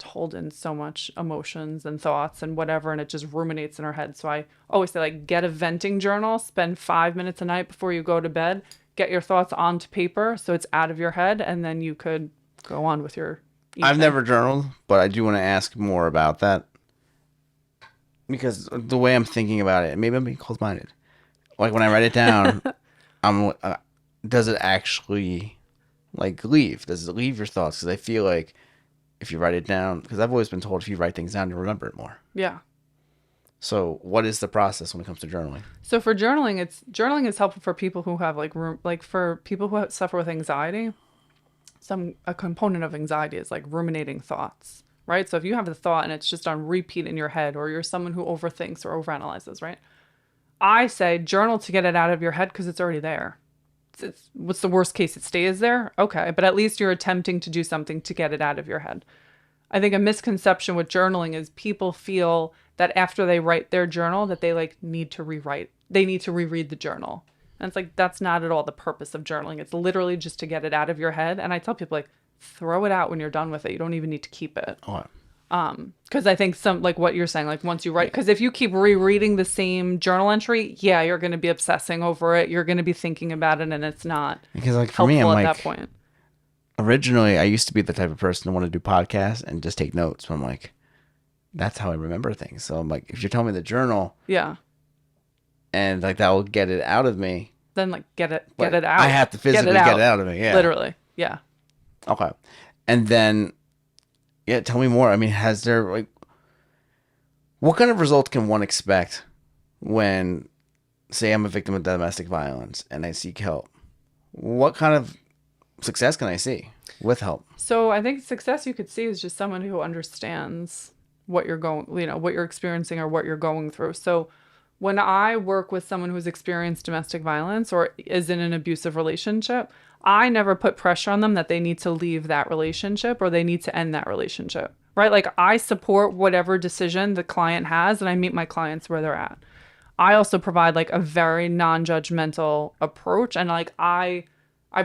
hold in so much emotions and thoughts and whatever, and it just ruminates in our head. So I always say like get a venting journal, spend 5 minutes a night before you go to bed, get your thoughts onto paper so it's out of your head, and then you could go on with your evening. I've never journaled, but I do want to ask more about that because the way I'm thinking about it, maybe I'm being closed-minded. Like when I write it down, does it actually like leave? Does it leave your thoughts? Because I feel like if you write it down, because I've always been told if you write things down, you remember it more. Yeah. So what is the process when it comes to journaling? So for journaling, journaling is helpful for people who have for people who suffer with anxiety. A component of anxiety is like ruminating thoughts, right? So if you have the thought and it's just on repeat in your head, or you're someone who overthinks or overanalyzes, right? I say journal to get it out of your head because it's already there. What's the worst case? It stays there? Okay. But at least you're attempting to do something to get it out of your head. I think a misconception with journaling is people feel that after they write their journal that they like need to rewrite. They need to reread the journal. And it's like, that's not at all the purpose of journaling. It's literally just to get it out of your head. And I tell people like, throw it out when you're done with it. You don't even need to keep it. Oh. Because I think some, like what you're saying, like once you write, because if you keep rereading the same journal entry, yeah, you're going to be obsessing over it. You're going to be thinking about it, and it's not because like for me, I'm at like, that point. Originally, I used to be the type of person to want to do podcasts and just take notes. But I'm like, that's how I remember things. So I'm like, if you're telling me the journal, yeah, and like that will get it out of me, then like get it out. I have to physically get it out of me. Yeah, literally. Yeah. Okay, and then. Yeah, tell me more. I mean, has there, like, what kind of result can one expect when, say, I'm a victim of domestic violence and I seek help? What kind of success can I see with help? So I think success you could see is just someone who understands what you're what you're experiencing or what you're going through. So when I work with someone who's experienced domestic violence or is in an abusive relationship, I never put pressure on them that they need to leave that relationship or they need to end that relationship, right? Like I support whatever decision the client has and I meet my clients where they're at. I also provide like a very non-judgmental approach. And like I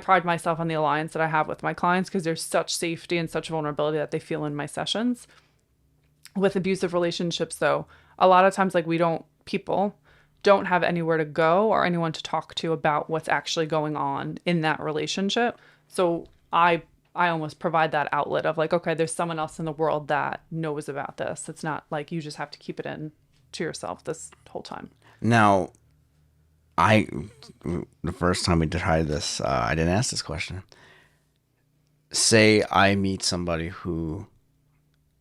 pride myself on the alliance that I have with my clients because there's such safety and such vulnerability that they feel in my sessions. With abusive relationships though, a lot of times like people don't have anywhere to go or anyone to talk to about what's actually going on in that relationship. So I almost provide that outlet of like, okay, there's someone else in the world that knows about this. It's not like you just have to keep it in to yourself this whole time. Now, the first time we tried this, I didn't ask this question. Say I meet somebody who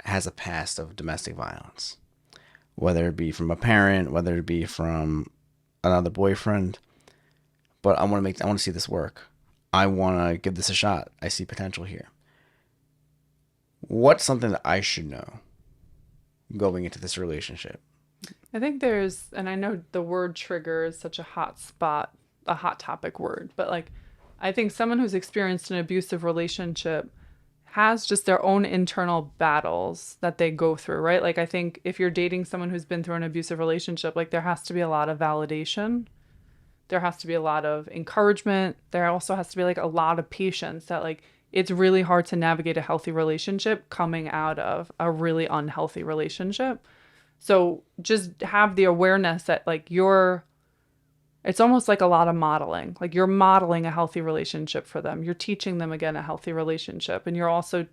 has a past of domestic violence. Whether it be from a parent, whether it be from another boyfriend, but I want to see this work. I want to give this a shot. I see potential here. What's something that I should know going into this relationship? I think and I know the word trigger is such a hot topic word, but like I think someone who's experienced an abusive relationship has just their own internal battles that they go through, right? Like, I think if you're dating someone who's been through an abusive relationship, like, there has to be a lot of validation. There has to be a lot of encouragement. There also has to be like a lot of patience that like it's really hard to navigate a healthy relationship coming out of a really unhealthy relationship. So just have the awareness that like it's almost like a lot of modeling. Like you're modeling a healthy relationship for them. You're teaching them again a healthy relationship, and you're also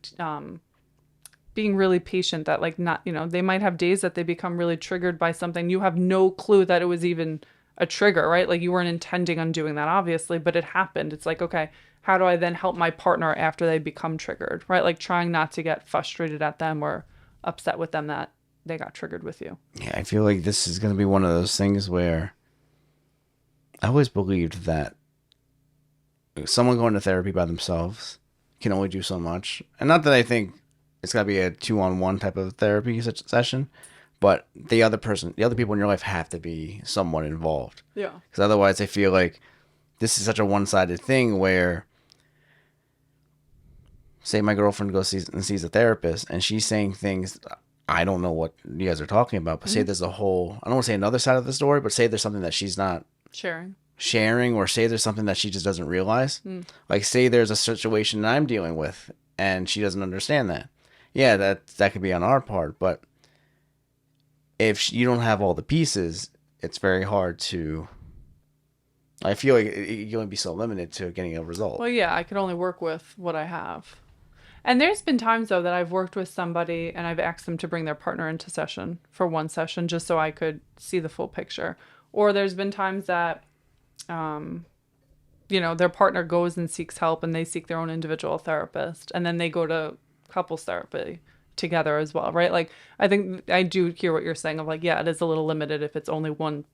being really patient that like not, they might have days that they become really triggered by something. You have no clue that it was even a trigger, right? Like you weren't intending on doing that, obviously, but it happened. It's like, okay, how do I then help my partner after they become triggered, right? Like trying not to get frustrated at them or upset with them that they got triggered with you. Yeah, I feel like this is going to be one of those things where I always believed that someone going to therapy by themselves can only do so much. And not that I think it's got to be a 2-on-1 type of therapy session, but the other people in your life have to be somewhat involved. Yeah. Because otherwise I feel like this is such a one-sided thing where, say my girlfriend sees a therapist and she's saying things, I don't know what you guys are talking about, but say there's I don't want to say another side of the story, but say there's something that she's not sharing, or say there's something that she just doesn't realize. Like say there's a situation that I'm dealing with and she doesn't understand that. Yeah, that could be on our part, but if you don't have all the pieces, it's very hard to. I feel like you only be so limited to getting a result. Well, yeah, I can only work with what I have. And there's been times, though, that I've worked with somebody and I've asked them to bring their partner into session for one session just so I could see the full picture. Or there's been times that, their partner goes and seeks help and they seek their own individual therapist. And then they go to couples therapy together as well, right? Like, I think I do hear what you're saying of like, yeah, it is a little limited if it's only one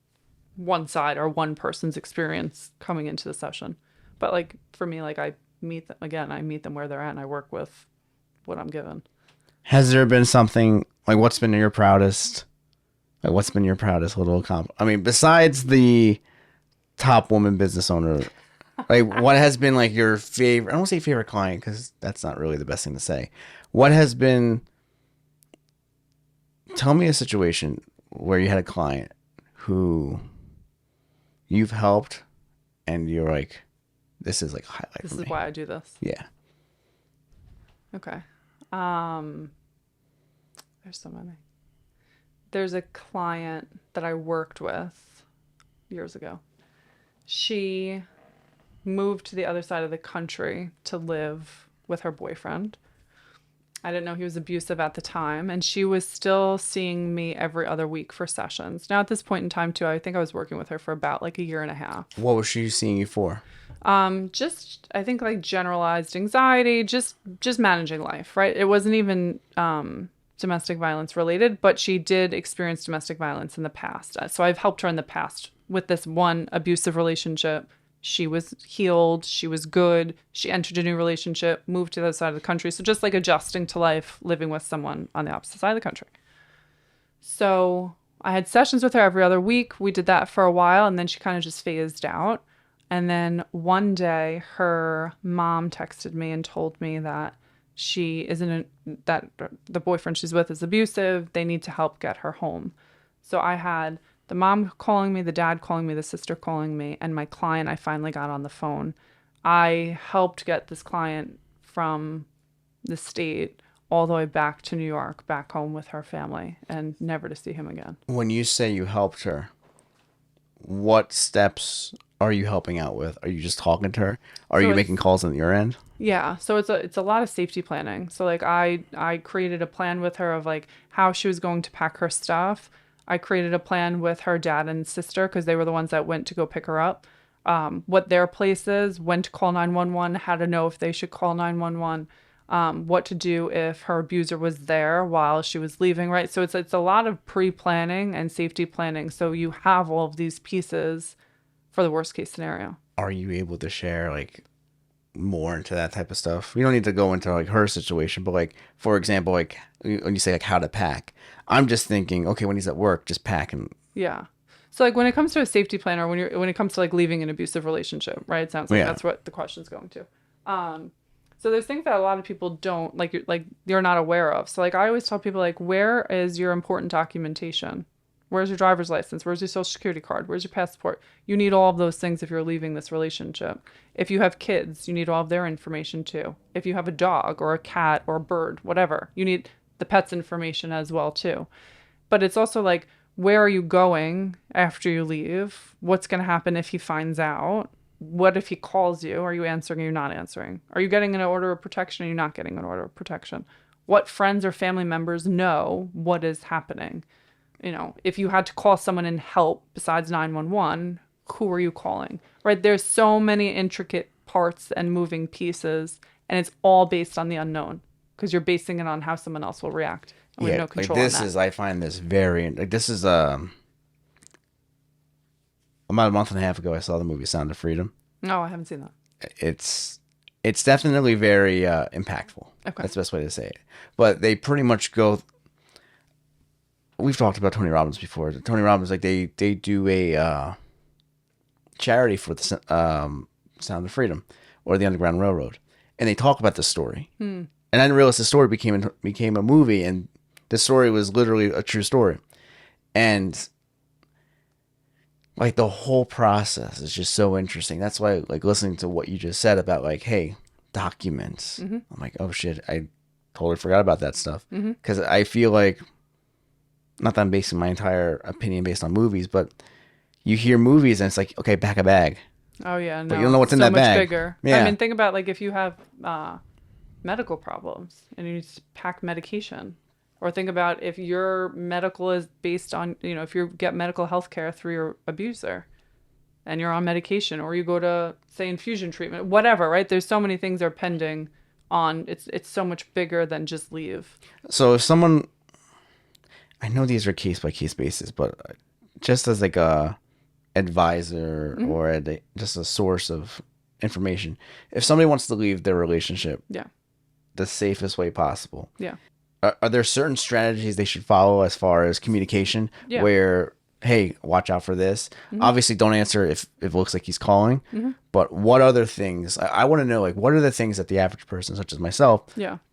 side or one person's experience coming into the session. But like for me, like I meet them where they're at and I work with what I'm given. Has there been something like what's been your proudest little accomplishment? I mean, besides the top woman business owner, like what has been like your favorite, I don't want to say favorite client because that's not really the best thing to say. What has been, tell me a situation where you had a client who you've helped and you're like, this is like a highlight. This is why I do this. Yeah. Okay. There's so many. There's a client that I worked with years ago. She moved to the other side of the country to live with her boyfriend. I didn't know he was abusive at the time, and she was still seeing me every other week for sessions. Now at this point in time too, I think I was working with her for about like a year and a half. What was she seeing you for? Just I think like generalized anxiety, just managing life, right? It wasn't even domestic violence related, but she did experience domestic violence in the past. So I've helped her in the past with this one abusive relationship. She was healed. She was good. She entered a new relationship, moved to the other side of the country. So just like adjusting to life, living with someone on the opposite side of the country. So I had sessions with her every other week. We did that for a while, and then she kind of just phased out. And then one day her mom texted me and told me that that the boyfriend she's with is abusive. They need to help get her home. So I had the mom calling me, the dad calling me, the sister calling me, and my client I finally got on the phone. I helped get this client from the state all the way back to New York, back home with her family, and never to see him again. When you say you helped her, what steps are you helping out with? Are you just talking to her? Are you making calls on your end? Yeah, so it's a lot of safety planning. So like I created a plan with her of like how she was going to pack her stuff. I created a plan with her dad and sister because they were the ones that went to go pick her up. What their place is, when to call 911, how to know if they should call 911, what to do if her abuser was there while she was leaving, right? So it's a lot of pre-planning and safety planning. So you have all of these pieces for the worst case scenario. Are you able to share like more into that type of stuff? We don't need to go into like her situation, but like, for example, like when you say like how to pack, I'm just thinking, okay, when he's at work, just pack and. Yeah. So like when it comes to a safety plan, or when it comes to like leaving an abusive relationship, right? It sounds like that's what the question's going to. So there's things that a lot of people don't you're not aware of. So like I always tell people, like, where is your important documentation? Where's your driver's license? Where's your social security card? Where's your passport? You need all of those things if you're leaving this relationship. If you have kids, you need all of their information too. If you have a dog or a cat or a bird, whatever, you need the pet's information as well too. But it's also like, where are you going after you leave? What's going to happen if he finds out? What if he calls you? Are you answering or you're not answering? Are you getting an order of protection or you're not getting an order of protection? What friends or family members know what is happening? If you had to call someone in help besides 911, who are you calling? Right? There's so many intricate parts and moving pieces, and it's all based on the unknown because you're basing it on how someone else will react. And we have no control on that. I find this very, this is, about a month and a half ago, I saw the movie Sound of Freedom. No, I haven't seen that. It's definitely very impactful. Okay. That's the best way to say it. But they pretty much go. We've talked about Tony Robbins before. Tony Robbins, like they do a charity for the Sound of Freedom or the Underground Railroad, and they talk about the story. And I didn't realize the story became a movie, and the story was literally a true story, and like the whole process is just so interesting. That's why, like, listening to what you just said about like, hey, documents. I'm like, oh shit, I totally forgot about that stuff because I feel like. Not that I'm basing my entire opinion based on movies, but you hear movies and it's like, okay, pack a bag. Oh yeah, no. But you don't know what's in that bag. So much bigger. Yeah. I mean, think about like if you have medical problems and you need to pack medication, or think about if your medical is based on, if you get medical health care through your abuser and you're on medication, or you go to say infusion treatment, whatever, right? There's so many things that are pending on. It's so much bigger than just leave. So if someone, I know these are case by case basis, but just as like a advisor or just a source of information, if somebody wants to leave their relationship, the safest way possible, are there certain strategies they should follow as far as communication? Where, hey, watch out for this. Obviously, don't answer if it looks like he's calling. But what other things? I want to know, like, what are the things that the average person, such as myself,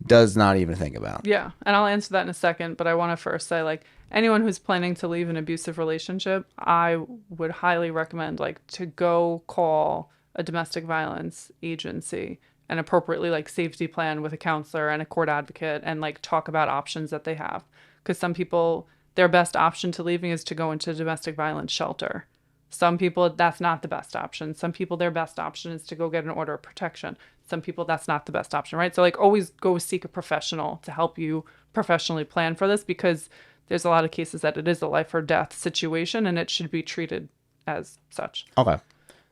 does not even think about? Yeah, and I'll answer that in a second. But I want to first say, like, anyone who's planning to leave an abusive relationship, I would highly recommend, like, to go call a domestic violence agency and appropriately, like, safety plan with a counselor and a court advocate and, like, talk about options that they have. Because some people, their best option to leaving is to go into a domestic violence shelter. Some people, that's not the best option. Some people, their best option is to go get an order of protection. Some people, that's not the best option, right? So, like, always go seek a professional to help you professionally plan for this, because there's a lot of cases that it is a life or death situation and it should be treated as such. Okay.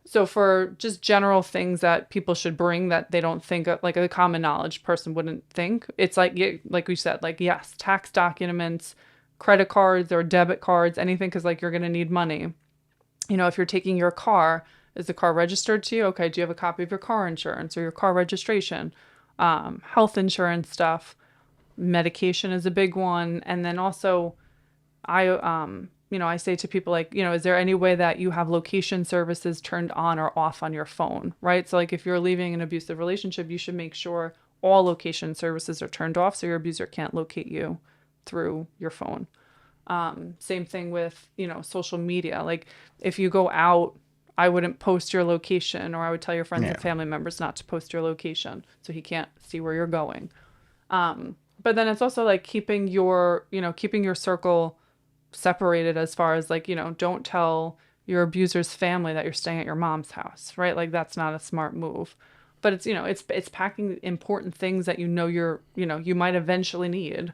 So for just general things that people should bring that they don't think of, like a common knowledge person wouldn't think, it's like we said, like, yes, tax documents, credit cards or debit cards, anything, because, like, you're going to need money. If you're taking your car, is the car registered to you? Okay, do you have a copy of your car insurance or your car registration? Health insurance stuff. Medication is a big one. And then also, I say to people, like, is there any way that you have location services turned on or off on your phone, right? So, like, if you're leaving an abusive relationship, you should make sure all location services are turned off so your abuser can't locate you through your phone. Same thing with, social media. Like, if you go out, I wouldn't post your location, or I would tell your friends and family members not to post your location so he can't see where you're going. But then it's also like keeping your circle separated, as far as, like, don't tell your abuser's family that you're staying at your mom's house, right? Like, that's not a smart move. But it's, it's packing important things that you might eventually need,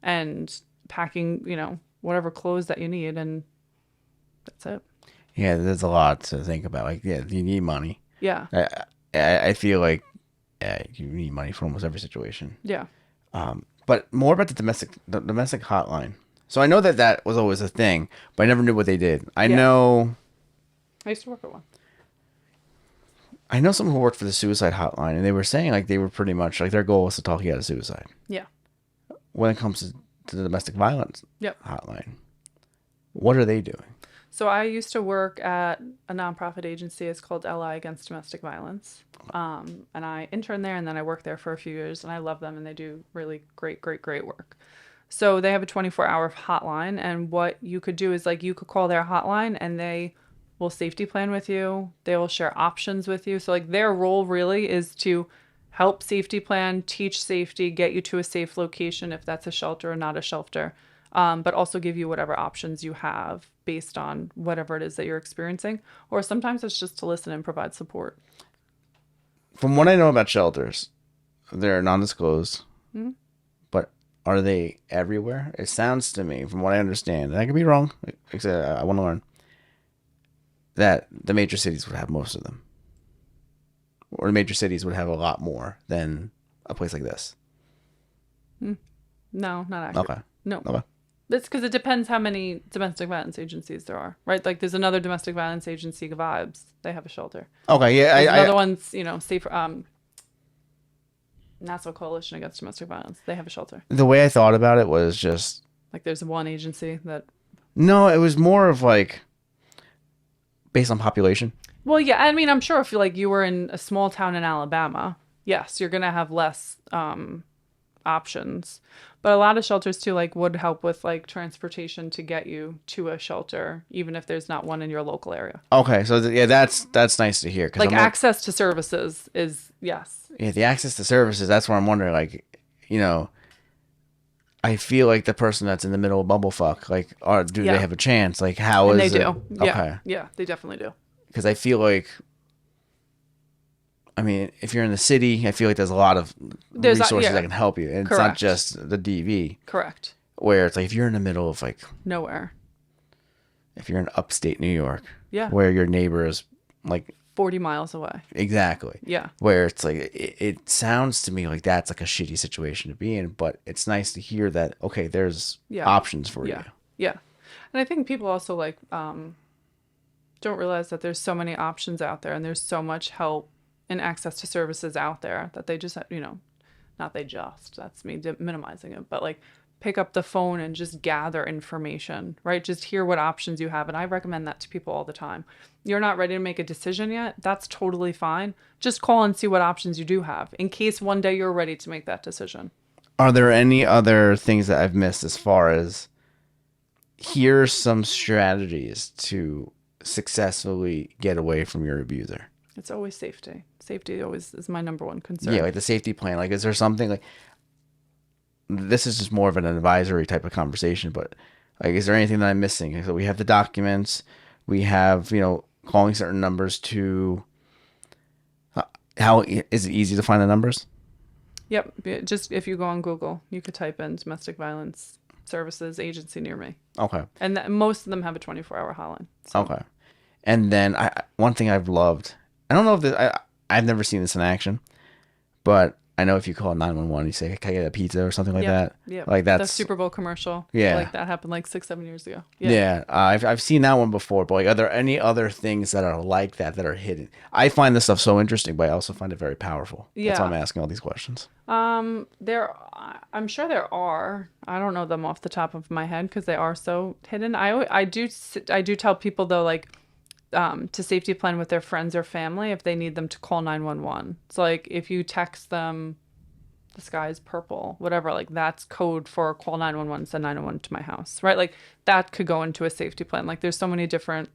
and packing, whatever clothes that you need, and that's it. Yeah, there's a lot to think about. Like, you need money. Yeah. I feel like you need money for almost every situation. Yeah. But more about the domestic hotline. So I know that was always a thing, but I never knew what they did. I know. I used to work at one. I know someone who worked for the suicide hotline, and they were saying, like, they were pretty much, like, their goal was to talk you out of suicide. Yeah. When it comes to the domestic violence hotline, what are they doing? So I used to work at a nonprofit agency. It's called Ally Against Domestic Violence. And I interned there and then I worked there for a few years and I love them and they do really great, great, great work. So they have a 24-hour hotline, and what you could do is like you could call their hotline and they will safety plan with you. They will share options with you. So like their role really is to help safety plan, teach safety, get you to a safe location if that's a shelter or not a shelter, but also give you whatever options you have based on whatever it is that you're experiencing. Or sometimes it's just to listen and provide support. From what I know about shelters, they're non-disclosed, but are they everywhere? It sounds to me, from what I understand, and I could be wrong, I want to learn, that the major cities would have most of them. Or the major cities would have a lot more than a place like this. No, not actually. Okay. No. Okay. It's because it depends how many domestic violence agencies there are, right? Like there's another domestic violence agency, Vibes. They have a shelter. Okay, yeah. There's another one's, safer. National Coalition Against Domestic Violence. They have a shelter. The way I thought about it was just... Like there's one agency that... No, it was more of like... based on population. Well, yeah. I mean, I'm sure if you were in a small town in Alabama, yes, you're going to have less options. But a lot of shelters too, like would help with like transportation to get you to a shelter, even if there's not one in your local area. Okay, so that's nice to hear. Like access to services is yes. Yeah, the access to services. That's where I'm wondering. Like, I feel like the person that's in the middle of bumblefuck. Like, do they have a chance? Like, how and is they it? do? Okay. Yeah, they definitely do. Because I feel like, I mean, if you're in the city, I feel like there's a lot of resources that can help you. And Correct. It's not just the DV. Correct. Where it's like if you're in the middle of like... Nowhere. If you're in upstate New York. Yeah. Where your neighbor is like... 40 miles away. Exactly. Yeah. Where it's like, it sounds to me like that's like a shitty situation to be in. But it's nice to hear that, okay, there's options for you. Yeah. And I think people also like... don't realize that there's so many options out there and there's so much help and access to services out there that they just, that's me minimizing it, but like pick up the phone and just gather information, right? Just hear what options you have. And I recommend that to people all the time. You're not ready to make a decision yet. That's totally fine. Just call and see what options you do have in case one day you're ready to make that decision. Are there any other things that I've missed as far as here's some strategies to successfully get away from your abuser? It's always safety. Safety always is my number one concern. Yeah, like the safety plan. Like, is there something like... This is just more of an advisory type of conversation, but like, is there anything that I'm missing? So we have the documents. We have, calling certain numbers to... How is it easy to find the numbers? Yep. Just if you go on Google, you could type in domestic violence services agency near me. Okay. And most of them have a 24-hour hotline. So. Okay. And then one thing I've loved... I don't know if I've never seen this in action, but I know if you call 911, you say, "Can I get a pizza?" or something like that. Yeah, like that's the Super Bowl commercial. Yeah, like that happened like 6-7 years ago. Yeah, I've seen that one before. But like, are there any other things that are like that are hidden? I find this stuff so interesting, but I also find it very powerful. Yeah, that's why I'm asking all these questions. I'm sure there are. I don't know them off the top of my head because they are so hidden. I do tell people though, like. To safety plan with their friends or family if they need them to call 911. So like if you text them, the sky is purple, whatever, like that's code for call 911, send 911 to my house, right? Like that could go into a safety plan. Like there's so many different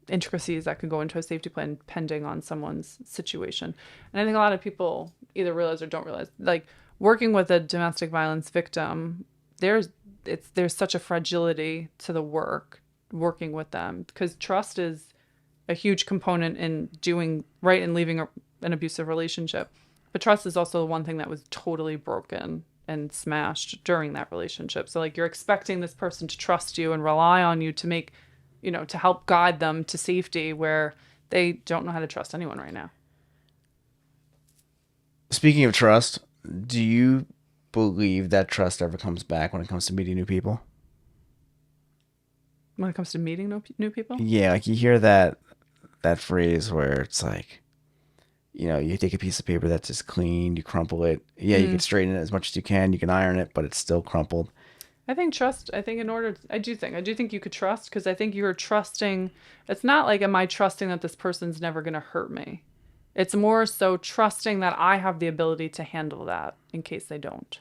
intricacies that could go into a safety plan depending on someone's situation. And I think a lot of people either realize or don't realize, like working with a domestic violence victim, there's such a fragility to the working with them because trust is a huge component in doing right and leaving an abusive relationship. But trust is also the one thing that was totally broken and smashed during that relationship. So like you're expecting this person to trust you and rely on you to make, to help guide them to safety where they don't know how to trust anyone right now. Speaking of trust, do you believe that trust ever comes back when it comes to meeting new people? When it comes to meeting new people? Yeah, like you hear that phrase where it's like, you take a piece of paper that's just clean, you crumple it. Yeah, you can straighten it as much as you can. You can iron it, but it's still crumpled. I think trust, I do think you could trust, because I think you're trusting. It's not like, am I trusting that this person's never going to hurt me? It's more so trusting that I have the ability to handle that in case they don't.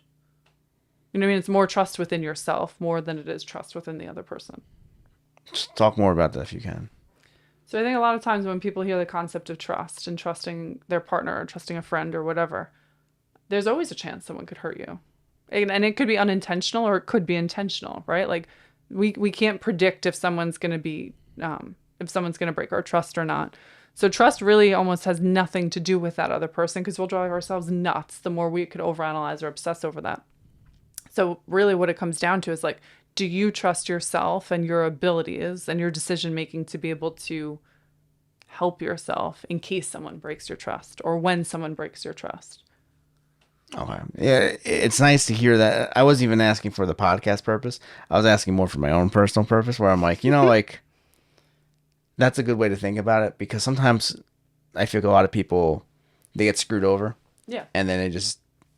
You know what I mean? It's more trust within yourself more than it is trust within the other person. Just talk more about that if you can. So I think a lot of times when people hear the concept of trust and trusting their partner or trusting a friend or whatever, there's always a chance someone could hurt you. And it could be unintentional or it could be intentional, right? Like we can't predict if someone's going to be, if someone's going to break our trust or not. So trust really almost has nothing to do with that other person, because we'll drive ourselves nuts the more we could overanalyze or obsess over that. So really what it comes down to is like, do you trust yourself and your abilities and your decision making to be able to help yourself in case someone breaks your trust or when someone breaks your trust? Okay. Yeah, it's nice to hear that. I wasn't even asking for the podcast purpose. I was asking more for my own personal purpose, where I'm like, like, that's a good way to think about it, because sometimes I feel like a lot of people, they get screwed over. Yeah. And then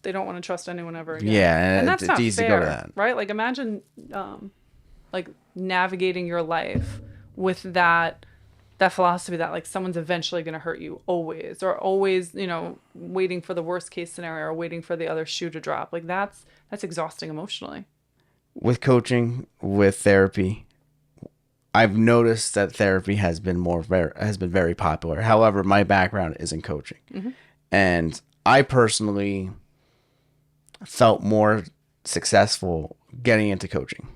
they don't want to trust anyone ever again. Yeah, and that's not easy fair, to go to that. right? Like imagine like navigating your life with that philosophy that like someone's eventually going to hurt you always, or always, waiting for the worst case scenario or waiting for the other shoe to drop. Like that's exhausting emotionally. With coaching, with therapy, I've noticed that therapy has been very popular. However, my background is in coaching. Mm-hmm. And I personally felt more successful getting into coaching,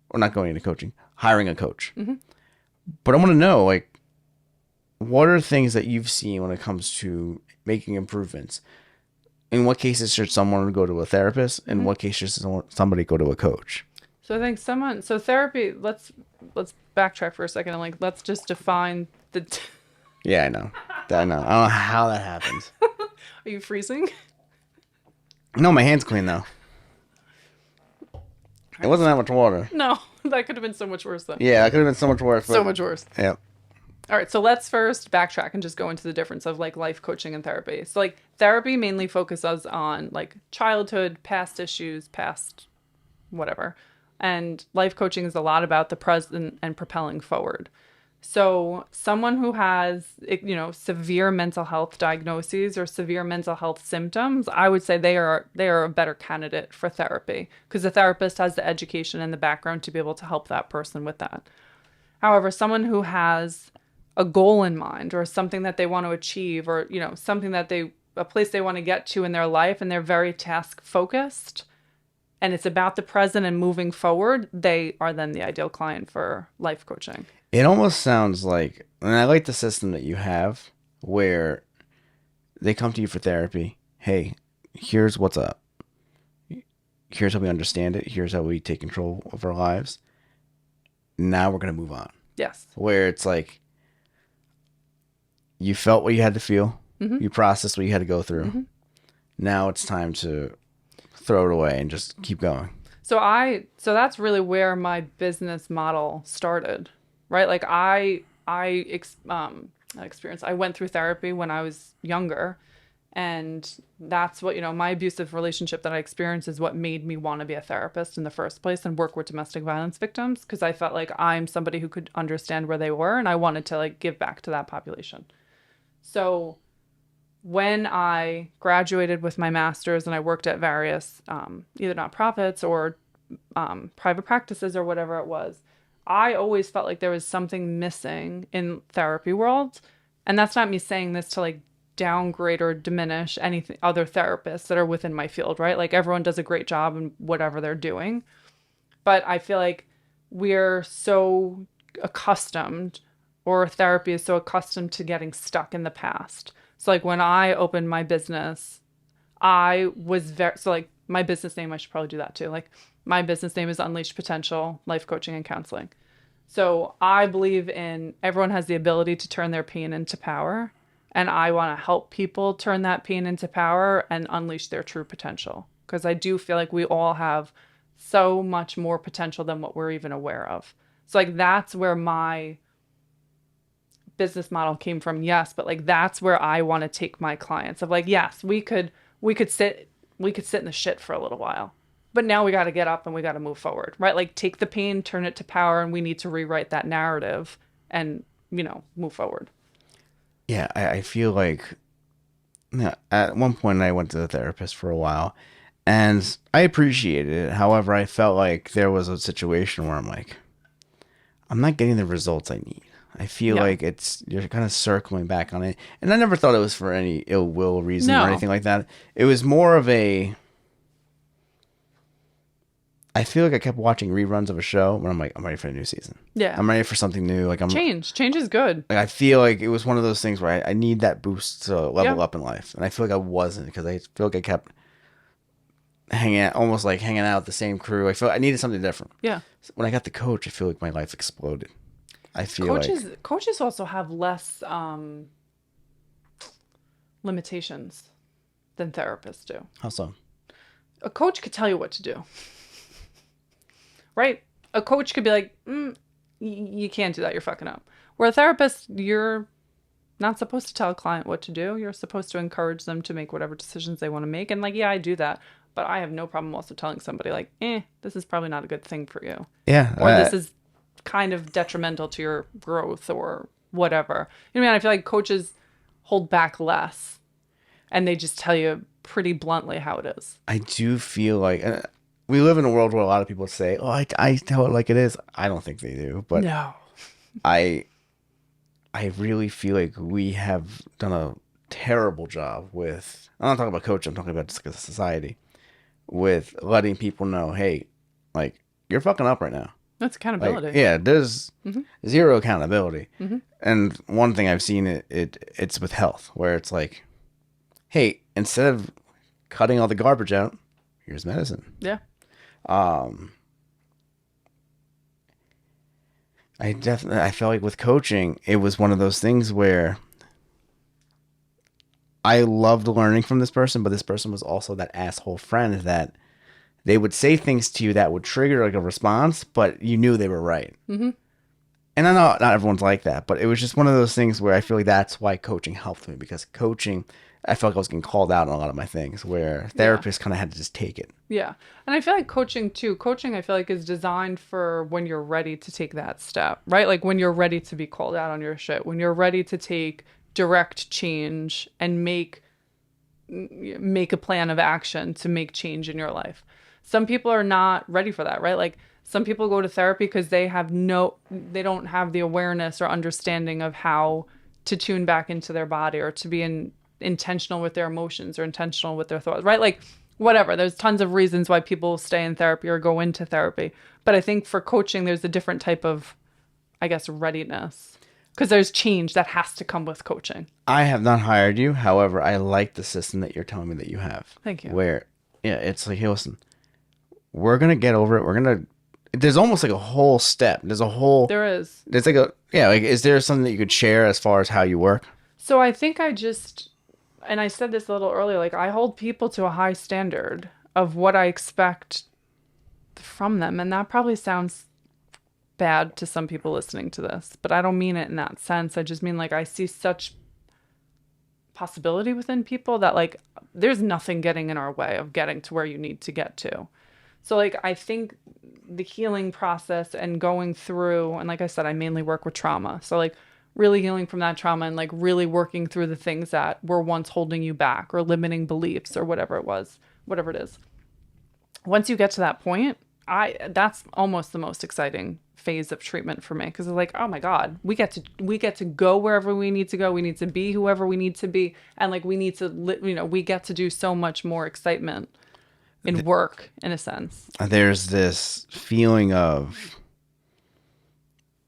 or not going into coaching, hiring a coach. Mm-hmm. But I want to know, like, what are things that you've seen when it comes to making improvements? In what cases should someone go to a therapist? In mm-hmm. what cases should somebody go to a coach? So I think therapy, let's backtrack for a second and like, let's just define the... Yeah, I know. I don't know how that happens. Are you freezing? No, my hand's clean though. It wasn't that much water. No, that could have been so much worse though. Yeah, it could have been so much worse. So much worse. Yeah. All right, so let's first backtrack and just go into the difference of like life coaching and therapy. So like therapy mainly focuses on like childhood, past issues, past whatever. And life coaching is a lot about the present and propelling forward. So someone who has, severe mental health diagnoses or severe mental health symptoms, I would say they are a better candidate for therapy, because the therapist has the education and the background to be able to help that person with that. However, someone who has a goal in mind or something that they want to achieve, or, something that a place they want to get to in their life, and they're very task focused and it's about the present and moving forward, they are then the ideal client for life coaching. It almost sounds like, and I like the system that you have where they come to you for therapy. Hey, here's what's up. Here's how we understand it. Here's how we take control of our lives. Now we're going to move on. Yes. Where it's like, you felt what you had to feel. Mm-hmm. You processed what you had to go through. Mm-hmm. Now it's time to throw it away and just keep going. So that's really where my business model started, right? Like I went through therapy when I was younger, and that's what, my abusive relationship that I experienced is what made me want to be a therapist in the first place and work with domestic violence victims, because I felt like I'm somebody who could understand where they were, and I wanted to like give back to that population. So when I graduated with my master's and I worked at various either nonprofits or private practices or whatever it was, I always felt like there was something missing in therapy world. And that's not me saying this to like downgrade or diminish any other therapists that are within my field, right? Like everyone does a great job in whatever they're doing. But I feel like we're so accustomed, or therapy is so accustomed to getting stuck in the past. So like when I opened my business, I was my business name, I should probably do that too. Like my business name is Unleash Potential Life Coaching and Counseling. So I believe in everyone has the ability to turn their pain into power. And I want to help people turn that pain into power and unleash their true potential. Because I do feel like we all have so much more potential than what we're even aware of. So like that's where my business model came from, yes, but like that's where I want to take my clients of like, yes, we could sit in the shit for a little while, But now we got to get up and we got to move forward, right? Like take the pain, turn it to power, and we need to rewrite that narrative and, move forward. Yeah, I feel like yeah, at one point I went to the therapist for a while and I appreciated it. However, I felt like there was a situation where I'm like, I'm not getting the results I need. I feel Yeah. like you're kind of circling back on it. And I never thought it was for any ill will reason or No. anything like that. It was more of I feel like I kept watching reruns of a show when I'm like, I'm ready for a new season. Yeah. I'm ready for something new. Like Change is good. like I feel like it was one of those things where I need that boost to level Yeah. up in life. And I feel like I wasn't because I feel like I kept hanging out, almost like hanging out with the same crew. I feel I needed something different. Yeah. When I got the coach, I feel like my life exploded. I feel Coaches also have less limitations than therapists do. how so? A coach could tell you what to do, right? A coach could be like, you can't do that. You're fucking up. Where a therapist, you're not supposed to tell a client what to do. You're supposed to encourage them to make whatever decisions they want to make. And like, yeah, I do that. But I have no problem also telling somebody like, this is probably not a good thing for you. Yeah. Or this is kind of detrimental to your growth or whatever. You know what I mean? I feel like coaches hold back less and they just tell you pretty bluntly how it is. I do feel like we live in a world where a lot of people say, "Oh, I tell it like it is." I don't think they do, but No. I really feel like we have done a terrible job with. I'm not talking about coaching. I'm talking about just like a society with letting people know, hey, like you're fucking up right now. That's accountability. Like, yeah, there's zero accountability. And one thing I've seen it's with health where it's like, hey, instead of cutting all the garbage out, here's medicine. Yeah. I felt like with coaching, it was one of those things where I loved learning from this person, but this person was also that asshole friend that they would say things to you that would trigger like a response, but you knew they were right. Mm-hmm. And I know not everyone's like that, but it was just one of those things where I feel like that's why coaching helped me, because coaching, I felt like I was getting called out on a lot of my things where therapists kind of had to just take it. Yeah. And I feel like coaching I feel like is designed for when you're ready to take that step, right? Like when you're ready to be called out on your shit, when you're ready to take direct change and make a plan of action to make change in your life. Some people are not ready for that, right? Like some people go to therapy because they don't have the awareness or understanding of how to tune back into their body or to be intentional with their emotions or intentional with their thoughts, right? Like whatever. There's tons of reasons why people stay in therapy or go into therapy. But I think for coaching, there's a different type of, I guess, readiness. Because there's change that has to come with coaching. I have not hired you. However, I like the system that you're telling me that you have. Thank you. Where, yeah, it's like, hey, listen, we're going to get over it. There's almost like a whole step. There's like is there something that you could share as far as how you work? So I think and I said this a little earlier, like I hold people to a high standard of what I expect from them. And that probably sounds bad to some people listening to this, but I don't mean it in that sense. I just mean like I see such possibility within people that like there's nothing getting in our way of getting to where you need to get to. So like I think the healing process and going through, and like I said, I mainly work with trauma. So like really healing from that trauma and like really working through the things that were once holding you back or limiting beliefs or whatever it is. Once you get to that point, that's almost the most exciting phase of treatment for me, because it's like, oh my God, we get to go wherever we need to go. We need to be whoever we need to be. And like, we need to, we get to do so much more excitement in work in a sense. There's this feeling of,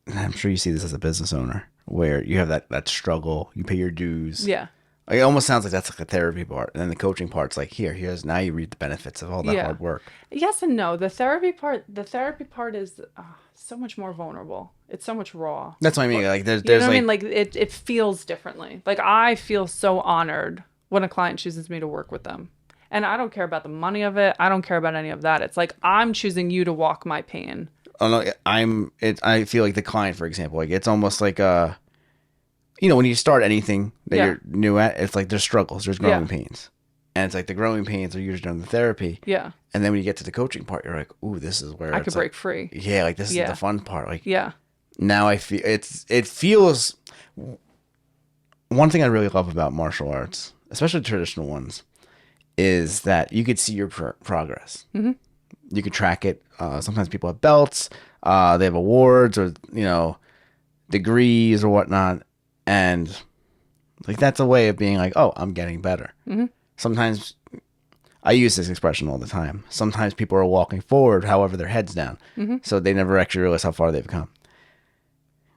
and I'm sure you see this as a business owner, where you have that struggle, you pay your dues. Yeah. Like, it almost sounds like that's like a therapy part. And then the coaching part's like, here's now you reap the benefits of all that hard work. Yes and no. The therapy part is so much more vulnerable. It's so much raw. That's what I mean. Like there's you know what I mean? Like it feels differently. Like I feel so honored when a client chooses me to work with them. And I don't care about the money of it. I don't care about any of that. It's like, I'm choosing you to walk my pain. Oh no, I feel like the client, for example, like it's almost like when you start anything that you're new at, it's like there's struggles, there's growing pains. And it's like the growing pains are usually during the therapy. Yeah. And then when you get to the coaching part, you're like, ooh, this is where I it's could break free. Yeah, like this is Yeah. the fun part. Like Yeah. now I feel it feels. One thing I really love about martial arts, especially traditional ones, is that you could see your progress. Mm-hmm. You could track it. Sometimes people have belts, they have awards or degrees or whatnot, and like that's a way of being like, oh, I'm getting better. Mm-hmm. Sometimes I use this expression all the time. Sometimes people are walking forward, however, their head's down, Mm-hmm. so they never actually realize how far they've come.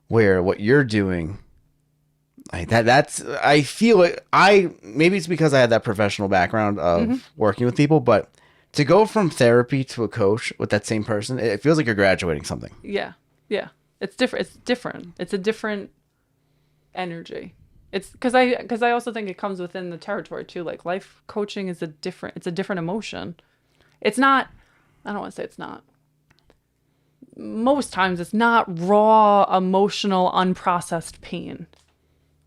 Where what you're doing, like that's I feel it. Maybe it's because I had that professional background of working with people, but to go from therapy to a coach with that same person, it feels like you're graduating something. Yeah. Yeah. It's different. It's different. It's a different energy. It's because I also think it comes within the territory too. Like life coaching is it's a different emotion. It's not, I don't want to say it's not. Most times it's not raw, emotional, unprocessed pain.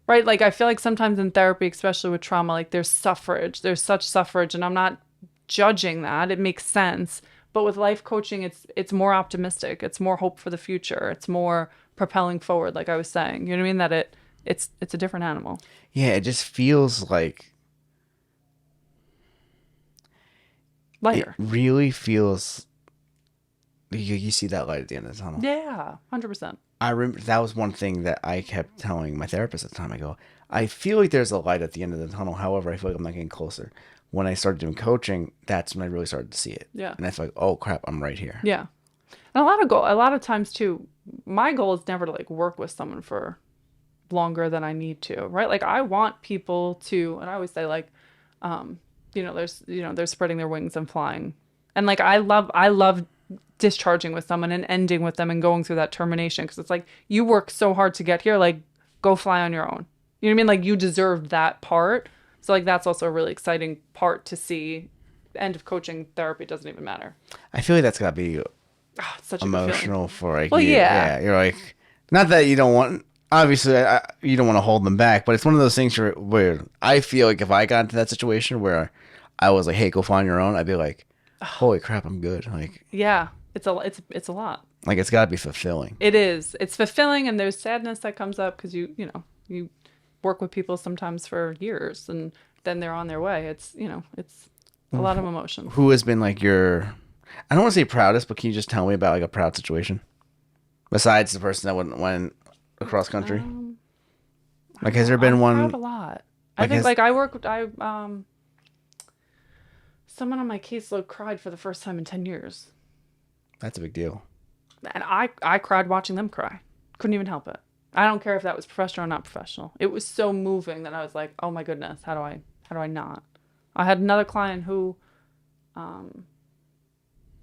Right? Like I feel like sometimes in therapy, especially with trauma, like there's suffrage. There's such suffrage, and I'm not judging that. It makes sense. But with life coaching, it's more optimistic. It's more hope for the future. It's more propelling forward, like I was saying. You know what I mean? That it's a different animal. Yeah, it just feels like Lighter. It really feels you see that light at the end of the tunnel. Yeah, 100%. I remember that was one thing that I kept telling my therapist at the time. I go, I feel like there's a light at the end of the tunnel. However, I feel like I'm not getting closer. When I started doing coaching, that's when I really started to see it. Yeah. And I feel like, oh crap, I'm right here. Yeah. And a lot of times too, my goal is never to like work with someone for longer than I need to, right? Like I want people to, and I always say like, they're spreading their wings and flying. And like, I love discharging with someone and ending with them and going through that termination. Cause it's like, you work so hard to get here, like go fly on your own. You know what I mean? Like you deserved that part. So like, that's also a really exciting part to see. The end of coaching therapy doesn't even matter. I feel like that's gotta be It's such emotional for like, yeah. You're like, not that you don't want, obviously you don't want to hold them back, but it's one of those things where I feel like if I got into that situation where I was like, hey, go find your own, I'd be like, holy crap, I'm good. Like, yeah, it's a lot. Like it's got to be fulfilling. It is. It's fulfilling, and there's sadness that comes up because you work with people sometimes for years, and then they're on their way. It's a lot of emotion. Who has been like your, I don't want to say proudest, but can you just tell me about like a proud situation besides the person that went across country? Like, has there been one? Proud a lot. I think someone on my caseload cried for the first time in 10 years. That's a big deal. And I cried watching them cry. Couldn't even help it. I don't care if that was professional or not professional. It was so moving that I was like, oh my goodness, how do I not? I had another client who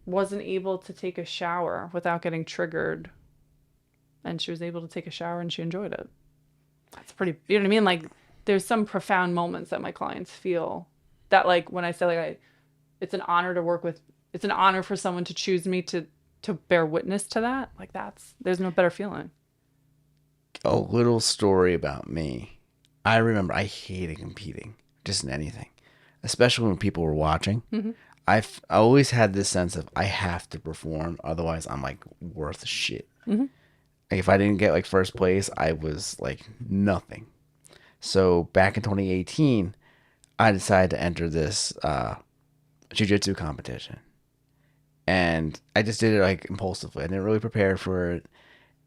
wasn't able to take a shower without getting triggered. And she was able to take a shower and she enjoyed it. That's pretty, you know what I mean? Like there's some profound moments that my clients feel that like when I say like it's an honor to work with, it's an honor for someone to choose me to bear witness to that. Like there's no better feeling. A little story about me. I remember I hated competing just in anything, especially when people were watching. Mm-hmm. I always had this sense of I have to perform, otherwise I'm like worth shit. Mm-hmm. Like, if I didn't get like first place, I was like nothing. So back in 2018, I decided to enter this jiu-jitsu competition. And I just did it like impulsively. I didn't really prepare for it.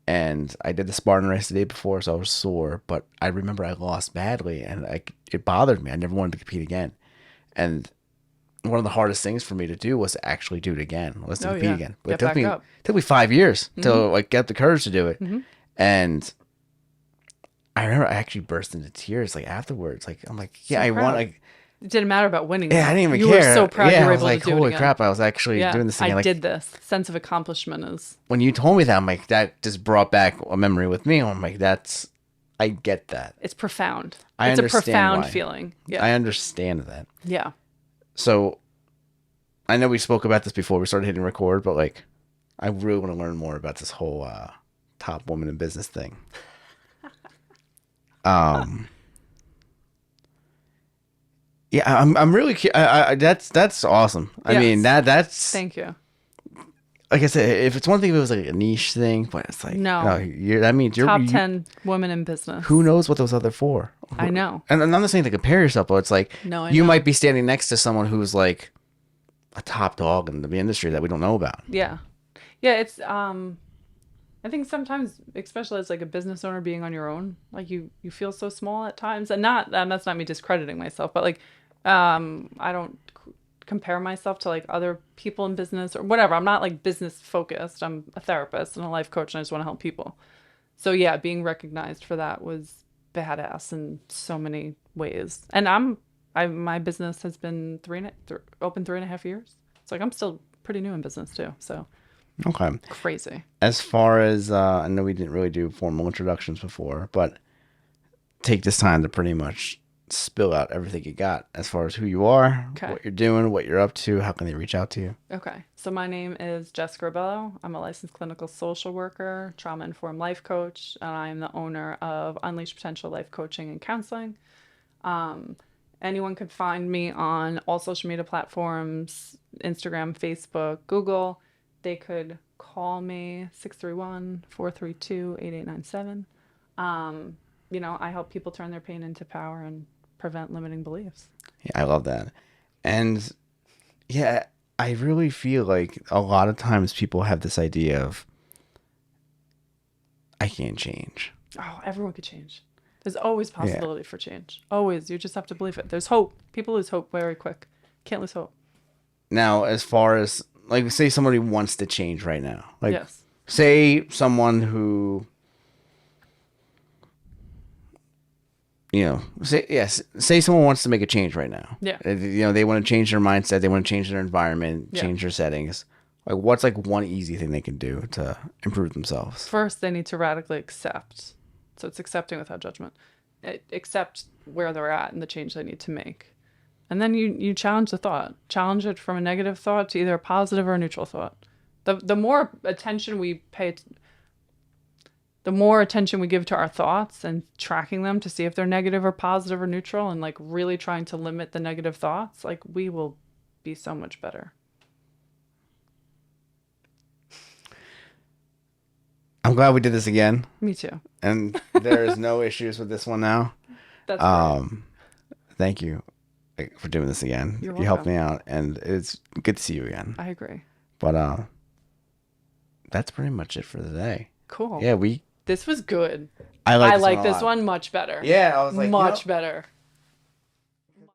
And I did the Spartan race the day before, so I was sore. But I remember I lost badly, and it bothered me. I never wanted to compete again. And one of the hardest things for me to do was to actually do it again. Was to compete again. But it took me 5 years to like get the courage to do it. Mm-hmm. And I remember I actually burst into tears like afterwards. Like I'm like, yeah, so I won. Like, it didn't matter about winning. Yeah, I didn't even care. You were so proud you were able to do it again. Holy crap, I was actually doing this again. I did this. Sense of accomplishment is... When you told me that, I'm like, that just brought back a memory with me. I'm like, I get that. It's profound. It's a profound feeling. Yeah. I understand that. Yeah. So, I know we spoke about this before we started hitting record, but like, I really want to learn more about this whole top woman in business thing. Yeah, I'm really that's awesome. I mean, Yes. that's Thank you. like I said, if it's one thing if it was like a niche thing, but it's like No. no, that means Top 10 women in who business. knows what those other four. I know. And I'm not saying to compare yourself, but it's like No, I you know. might be standing next to someone who's like a top dog in the industry that we don't know about. Yeah. Yeah, it's I think sometimes, especially as like a business owner being on your own, like you feel so small at times. And not and that's not me discrediting myself, but like I don't compare myself to like other people in business or whatever. I'm not like business focused. I'm a therapist and a life coach and I just want to help people. So yeah, being recognized for that was badass in so many ways. And my business has been open 3.5 years. It's like I'm still pretty new in business too. So Okay. crazy. As far as I know, we didn't really do formal introductions before, but take this time to pretty much spill out everything you got as far as who you are, Okay. what you're doing, what you're up to, how can they reach out to you? Okay. So my name is Jessica Rebelo. I'm a licensed clinical social worker, trauma-informed life coach, and I am the owner of Unleash Potential Life Coaching and Counseling. Um, Anyone could find me on all social media platforms, Instagram, Facebook, Google. They could call me 631-432-8897. I help people turn their pain into power and prevent limiting beliefs. Yeah, I love that. And yeah, I really feel like a lot of times people have this idea of, I can't change. Oh, everyone could change. There's always possibility for change. Always. You just have to believe it. There's hope. People lose hope very quick. Can't lose hope. Now, as far as, like, say somebody wants to change right now. Like, Yes. say someone who, say someone wants to make a change right now. Yeah. They want to change their mindset. They want to change their environment, Yeah. change their settings. Like, what's like one easy thing they can do to improve themselves? First, they need to radically accept. So it's accepting without judgment. Accept where they're at and the change they need to make. And then you challenge the thought. Challenge it from a negative thought to either a positive or a neutral thought. The more attention we give to our thoughts and tracking them to see if they're negative or positive or neutral and like really trying to limit the negative thoughts, like we will be so much better. I'm glad we did this again. Me too. And there's no issues with this one now. That's great. Thank you for doing this again. You're You helped welcome. me out, and it's good to see you again. I agree. But that's pretty much it for the day. Cool. Yeah, This was good. I I like this a lot. one much better. Yeah, I was like, much better.